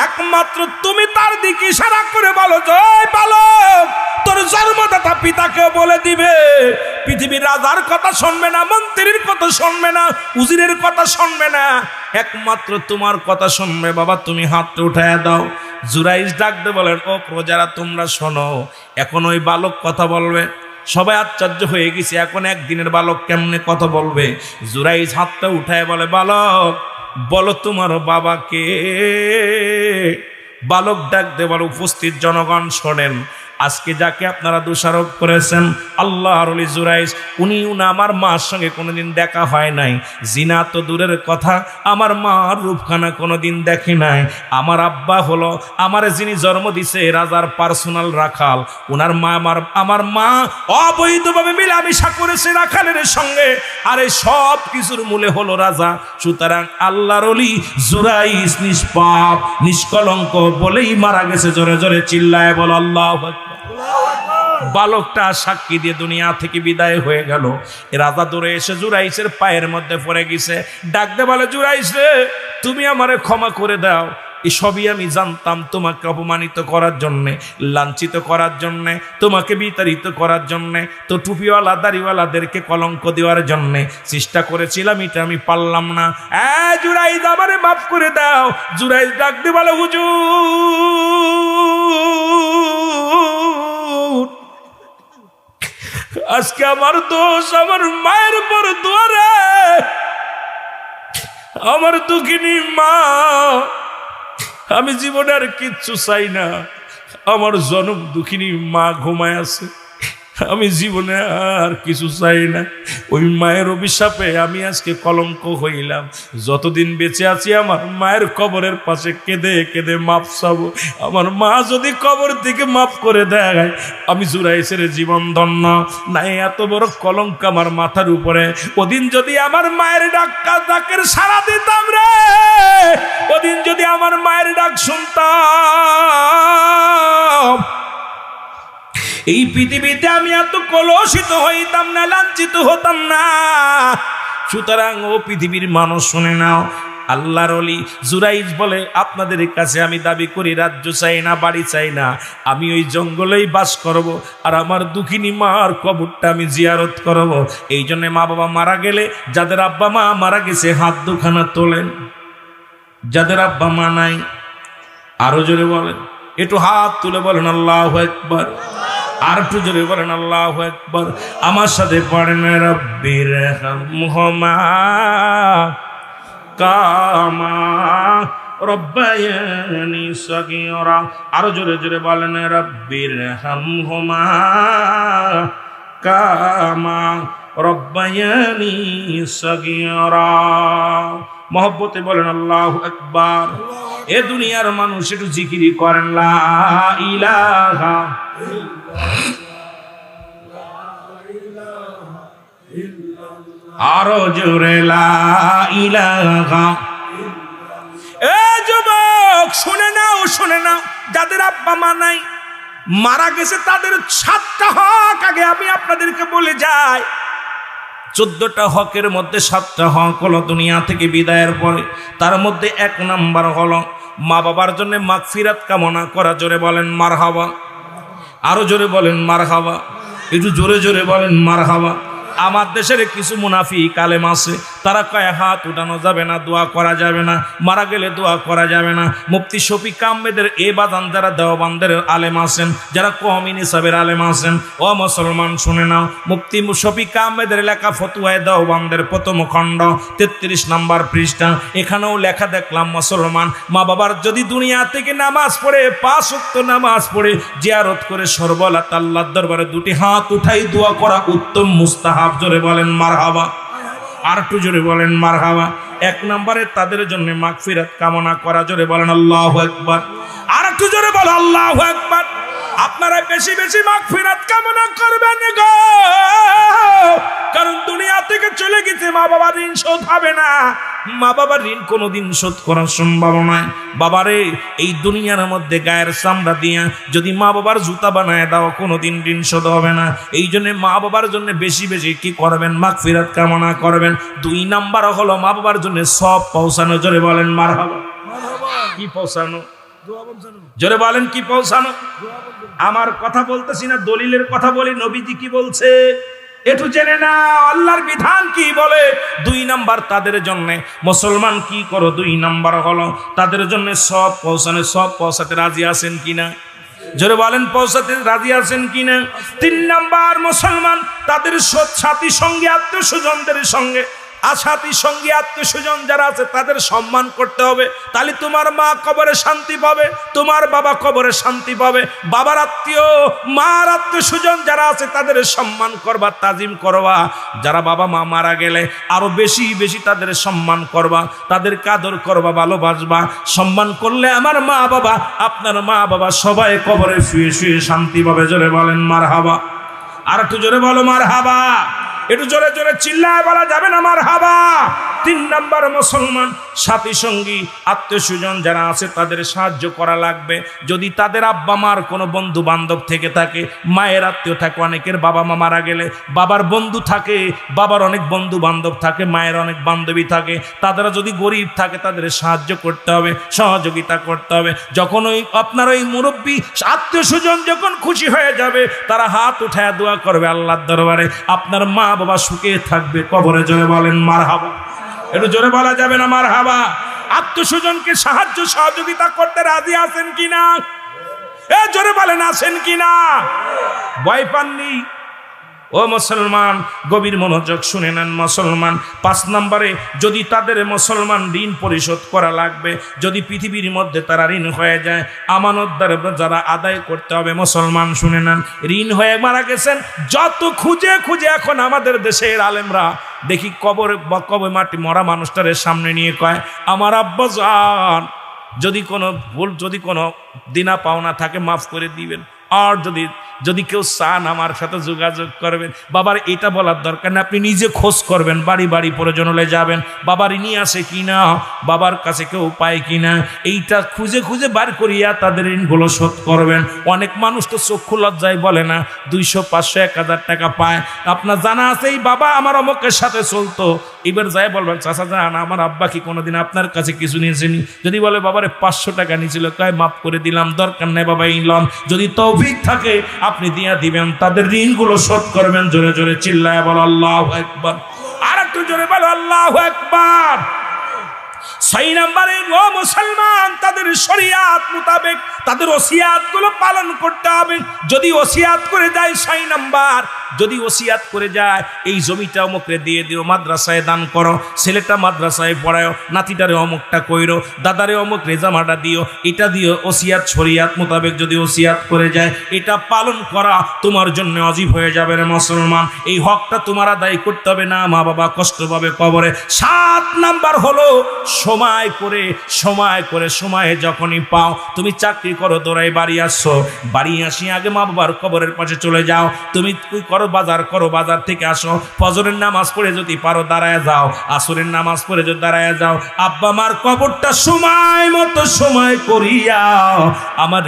একমাত্র তুমি তার দিকে ইশারা করে বলো, জয় বালক তোর জন্মদাতা পিতাকে বলে দিবে। পৃথিবীর রাজার কথা শুনবে না, মন্ত্রীর কথা শুনবে না, উজিরের কথা শুনবে না, একমাত্র তোমার কথা শুনবে। বাবা তুমি হাতটা উঠায় দাও। জুরাইজ ডাকতে বলেন, ও প্রজারা তোমরা শোনো, এখন ওই বালক কথা বলবে। সবাই আশ্চর্য হয়ে গেছে, এখন একদিনের বালক কেমনে কথা বলবে? জুরাইজ হাতটা উঠায় বলে, বালক বলো তোমার বাবাকে। বালক ডাকতে বলে, উপস্থিত জনগণ শোনেন, আজকে যাকে আপনারা দোষারোপ করেছেন আল্লাহর ওলি জুরাইজ, উনি আমার মার সঙ্গে কোনোদিন দেখা হয় নাই। জিনা তো দূরের কথা, আমার মার রূপখানা কোনোদিন দেখে নাই। আমার আব্বা হলো আমার যিনি জন্ম দিছে রাজার পার্সোনাল রাখাল। ওনার মা আমার মা অবৈধভাবে মিলামিশা করেছে রাখালের সঙ্গে, আর এই সব কিছুর মূলে হলো রাজা। সুতরাং আল্লাহর ওলি জুরাইজ নিষ্পাপ নিষ্কলঙ্ক বলেই মারা গেছে। জোরে জোরে চিল্লায় বল আল্লাহু আকবার। বালকটা সাক্ষী দিয়ে দুনিয়া থেকে বিদায় হয়ে গেল। এ রাজা দৌড়ে এসে জুরাইসের পায়ের মধ্যে পড়ে গেছে, ডাকতে বলে, জুরাইস রে, তুমি আমারে ক্ষমা করে দাও, এসবই আমি জানতাম তোমাকে অপমানিত করার জন্যে, লাঞ্ছিত করার জন্যে, তোমাকে বিতাড়িত করার জন্যে, তো টুপিওয়ালা দাড়িওয়ালাদেরকে কলঙ্ক দেওয়ার জন্যে চেষ্টা করেছিলাম, এটা আমি পারলাম না। জুরাইস আমারে মাফ করে দাও। জুরাইস ডাকতে বলে, হুজুর, আজকে আমার দোষ, আমার মায়ের উপর দুয়ারে, আমার দুঃখিনী মা, আমি জীবনে আর কিচ্ছু চাই না, আমার জনম দুঃখিনী মা ঘুমায় আছে, আমি জীবনে আর কিছু চাই না। ওই মায়ের অভিশাপে আমি আজকে কলঙ্ক হইলাম। যতদিন বেঁচে আছি আমার মায়ের কবরের পাশে কেঁদে কেঁদে মাপ চাবো। আমার মা যদি কবর থেকে মাফ করে দেয়, আমি জুরাইসের জীবন ধন্য। নাই এত বড় কলঙ্ক আমার মাথার উপরে। ওদিন যদি আমার মায়ের ডাকের সাড়া দিতাম রে, ওদিন যদি আমার মায়ের ডাক শুনতাম, এই পৃথিবীতে আমি এত কলুষিত হইতাম না, লাঞ্ছিত হতাম না। সুতরাং ও পৃথিবীর মানুষ শুনে নাও, আল্লাহর ওলি জুরাইজ বলে, আপনাদের কাছে আমি দাবি করি রাজ্য চাই না, বাড়ি চাই না, আমি ওই জঙ্গলেই বাস করব, আর আমার দুঃখিনী মার কবরটা আমি জিয়ারত করব। এই জন্যে মা বাবা মারা গেলে, যাদের আব্বা মা মারা গেছে হাত দুখানা তোলেন, যাদের আব্বা মা নাই আরো জোরে বলেন, একটু হাত তুলে বলেন আল্লাহু আকবার। আর একটু জোরে বলেন আল্লাহু আকবার। আমার সাথে পড়েন, রব্বির হামহুমা কামা রব্বায়ানি সগীরা। আরো জোরে জোরে বলেন, রব্বির হামহুমা কামা রব্বায়ানি সগীরা। মহব্বতে বলেন আল্লাহু আকবার। এ দুনিয়ার মানুষ একটু জিকিরি করেন, লা ইলাহা আরো জোরে, লা ইলাহা। এ যুবক শুনে নাও, শুনে নাও, যাদের আব্বা মা নাই, মারা গেছে, তাদের 7টা হক আগে আমি আপনাদেরকে বলে যাই। 14টা হকের মধ্যে 7টা হক হলো দুনিয়া থেকে বিদায়ের পরে। তার মধ্যে 1 নাম্বার হলো মা বাবার জন্য মাগফিরাত কামনা করা। জোরে বলেন মারহাবা। আরো জোরে বলেন মারহাবা। একটু জোরে জোরে বলেন মারহাবা। আমার দেশের কিছু মুনাফিক আলেম আছে, তারা কয় হাত উঠানো যাবে না, দোয়া করা যাবে না, মারা গেলে দোয়া করা যাবে না। মুফতি শফিক আহমেদের এ বাদান যারা দেওবন্দের আলেম আছেন, যারা কওমি নিসাবের আলেম আছেন, ও মুসলমান শুনে নাও, মুফতি শফিক আহমেদের লেখা ফতুয়ায়ে দেওবন্দের প্রথম খণ্ড 33 নম্বর পৃষ্ঠা, এখানেও লেখা দেখলাম, মুসলমান মা বাবার যদি দুনিয়া থেকে নামাজ পড়ে, 5 ওয়াক্ত নামাজ পড়ে, জিয়ারত করে সর্বলাত আল্লাহর দরবারে 2টি হাত উঠাই দোয়া করা উত্তম মুস্তাহাব। জোরে বলেন মারহাবা। আর একটু জোরে বলেন মারহাবা। 1 নম্বরে তাদের জন্য মাগফিরাত কামনা করা। জোরে বলেন আল্লাহু আকবার। আর একটু জোরে বলো আল্লাহু আকবার। আপনারা বেশি বেশি মাগফিরাত কামনা করবেন গো, কারণ দুনিয়া থেকে চলে গেছে, মা বাবার ঋণ শোধ হবে না। মা বাবার ঋণ কোনোদিন শোধ করা সম্ভব নয়। বাবারে, এই দুনিয়ার মধ্যে গায়ের চামড়া দিয়া যদি মা বাবার জুতা বানায় দাও, কোনোদিন ঋণ শোধ হবে না। এই জন্য মা বাবার জন্য বেশি বেশি কি করবেন? মাগফিরাত কামনা করবেন। 2 নাম্বার হলো মা বাবার জন্য সব পৌঁছানো। জোরে বলেন মারহাবা। কি পৌঁছানো? জোরে বলেন কি পৌঁছানো? আমার কথা বলতেছি না, দলিলের কথা বলি। নবীজি কি বলছে একটু জেনে না, আল্লাহর বিধান কি বলে। 2 নাম্বার তাদের জন্য, মুসলমান কি করো, 2 নাম্বার হলো তাদের জন্য সব পৌঁছানো। সব পৌঁছাতে রাজি আছেন কিনা? জোরে বলেন পৌঁছাতে রাজি আছেন কিনা? 3 নাম্বার, মুসলমান তাদের সাথী সঙ্গে, আত্মীয় স্বজনদের সঙ্গে, সাথী সঙ্গী আত্মীয় স্বজন যারা আছে তাদের সম্মান করতে হবে। তাহলে তোমার মা কবরে শান্তি পাবে, তোমার বাবা কবরে শান্তি পাবে। বাবার আত্মীয়, মার আত্মীয় স্বজন যারা আছে তাদের সম্মান করবা, তাজিম করবা। যারা বাবা মা মারা গেলে আরো বেশি বেশি তাদের সম্মান করবা, তাদের কাদর করবা, ভালোবাসবা। সম্মান করলে আমার মা বাবা, আপনার মা বাবা সবাই কবরে শুয়ে শুয়ে শান্তি পাবে। জোরে বলেন মারহাবা। আর একটু জোরে বলো মারহাবা। একটু জোরে জোরে চিল্লায় বলা যাবে না মারহাবা? 3 নাম্বার মুসলমান সাথী সঙ্গী আত্মীয় স্বজন যারা আছে তাদের সাহায্য করা লাগবে। যদি তাদের আব্বা মার কোনো বন্ধু বান্ধব থেকে থাকে, মায়ের আত্মীয় থাকে, অনেকের বাবা মা মারা গেলে বাবার বন্ধু থাকে, বাবার অনেক বন্ধু বান্ধব থাকে, মায়ের অনেক বান্ধবী থাকে, তারা যদি গরিব থাকে তাদের সাহায্য করতে হবে, সহযোগিতা করতে হবে। যখন ওই আপনার ওই মুরব্বী আত্মীয় স্বজন যখন খুশি হয়ে যাবে, তারা হাত উঠায় দোয়া করবে আল্লাহর দরবারে, আপনার মা বাবা সুখে থাকবে কবরে। জোরে বলেন মারহাবা। একটু জোরে বলা যাবে না মারহাবা? আত্মীয় স্বজনকে সাহায্য সহযোগিতা করতে রাজি আছেন কিনা? এ জোরে বলেন আছেন কিনা? ভয় পাননি? ও মুসলমান, গভীর মনোযোগ শুনে নেন মুসলমান। 5 নম্বরে, যদি তাদের মুসলমান ঋণ পরিশোধ করা লাগবে, যদি পৃথিবীর মধ্যে তারা ঋণ হয়ে যায়, আমানতদার যারা আদায় করতে হবে মুসলমান শুনে নেন। ঋণ হয়ে মারা গেছেন, যত খুঁজে খুঁজে এখন আমাদের দেশের আলেমরা দেখি কবর মাটি মরা মানুষটারের সামনে নিয়ে কয়, আমার আব্বা জান যদি কোনো ভুল, যদি কোনো দিনা পাওনা থাকে মাফ করে দিবেন, আর যদি কেউ চান আমার সাথে যোগাযোগ করবেন। বাবার এটা বলার দরকার না, আপনি নিজে খোঁজ করবেন, বাড়ি বাড়ি প্রয়োজন হলে যাবেন, বাবার ঋণী আছে কিনা, বাবার কাছে কেউ পায় কিনা, এইটা খুঁজে খুঁজে বার করিয়া তাদের ঋণগুলো শোধ করবেন। অনেক মানুষ তো চক্ষু লজ্জায় বলে না, 200, 500, 1000 টাকা পায়। আপনার জানা আছে এই বাবা আমার অমুকের সাথে চলতো, এবার যাই বলবেন চাচা জান আমার আব্বা কি কোনোদিন আপনার কাছে কিছু নিয়েছেনি? যদি বলে বাবারে 500 টাকা নিয়েছিল, কয় মাফ করে দিলাম, দরকার নেই বাবা এই লন। যদি তৌফিক থাকে আপনি দিয়া দিবেন, তাদের ঋণগুলো শোধ করবেন। জোরে জোরে চিল্লায় বলো আল্লাহু আকবার। আর একটু জোরে বলো আল্লাহু আকবার। 6 নম্বরে, ও মুসলমান, তাদের শরিয়াত মোতাবেক তাদের ওসিয়াত গুলো পালন করতে হবে। যদি ওসিয়াত করে যায়, 6 নাম্বার, যদি ওসিয়াত করে যায় এই জমিটা অমুকরে দিয়ে দিও, মাদ্রাসায় দান করো, ছেলেটা মাদ্রাসায় পড়ায়, নাতিটারে অমুকটা কইরো, দাদারে অমুক রেজামাটা দিও, এটা দিও। ওসিয়াত শরিয়াত মোতাবেক যদি ওসিয়াত করে যায়, এটা পালন করা তোমার জন্য ওয়াজিব হয়ে যাবে রে মুসলমান। এই হকটা তোমার আদায় করতে হবে, না মা বাবা কষ্ট পাবে কবরে। 7 নাম্বার হলো সময় করে সময়ে যখনই পাও, তুমি চাকরি করো, দৌড়াই বাড়ি আসছো, বাড়ি আসি আগে মা বাবার কবরের পাশে চলে যাও। তুমি করো বাজার, বাজার থেকে আসো, ফজরের নামাজ পড়ে যদি পারো দাঁড়ায় যাও, আসরের নামাজ পড়ে যদি দাঁড়ায় যাও, আব্বা মার কবরটা সময় মতো সময় করিয়া আমার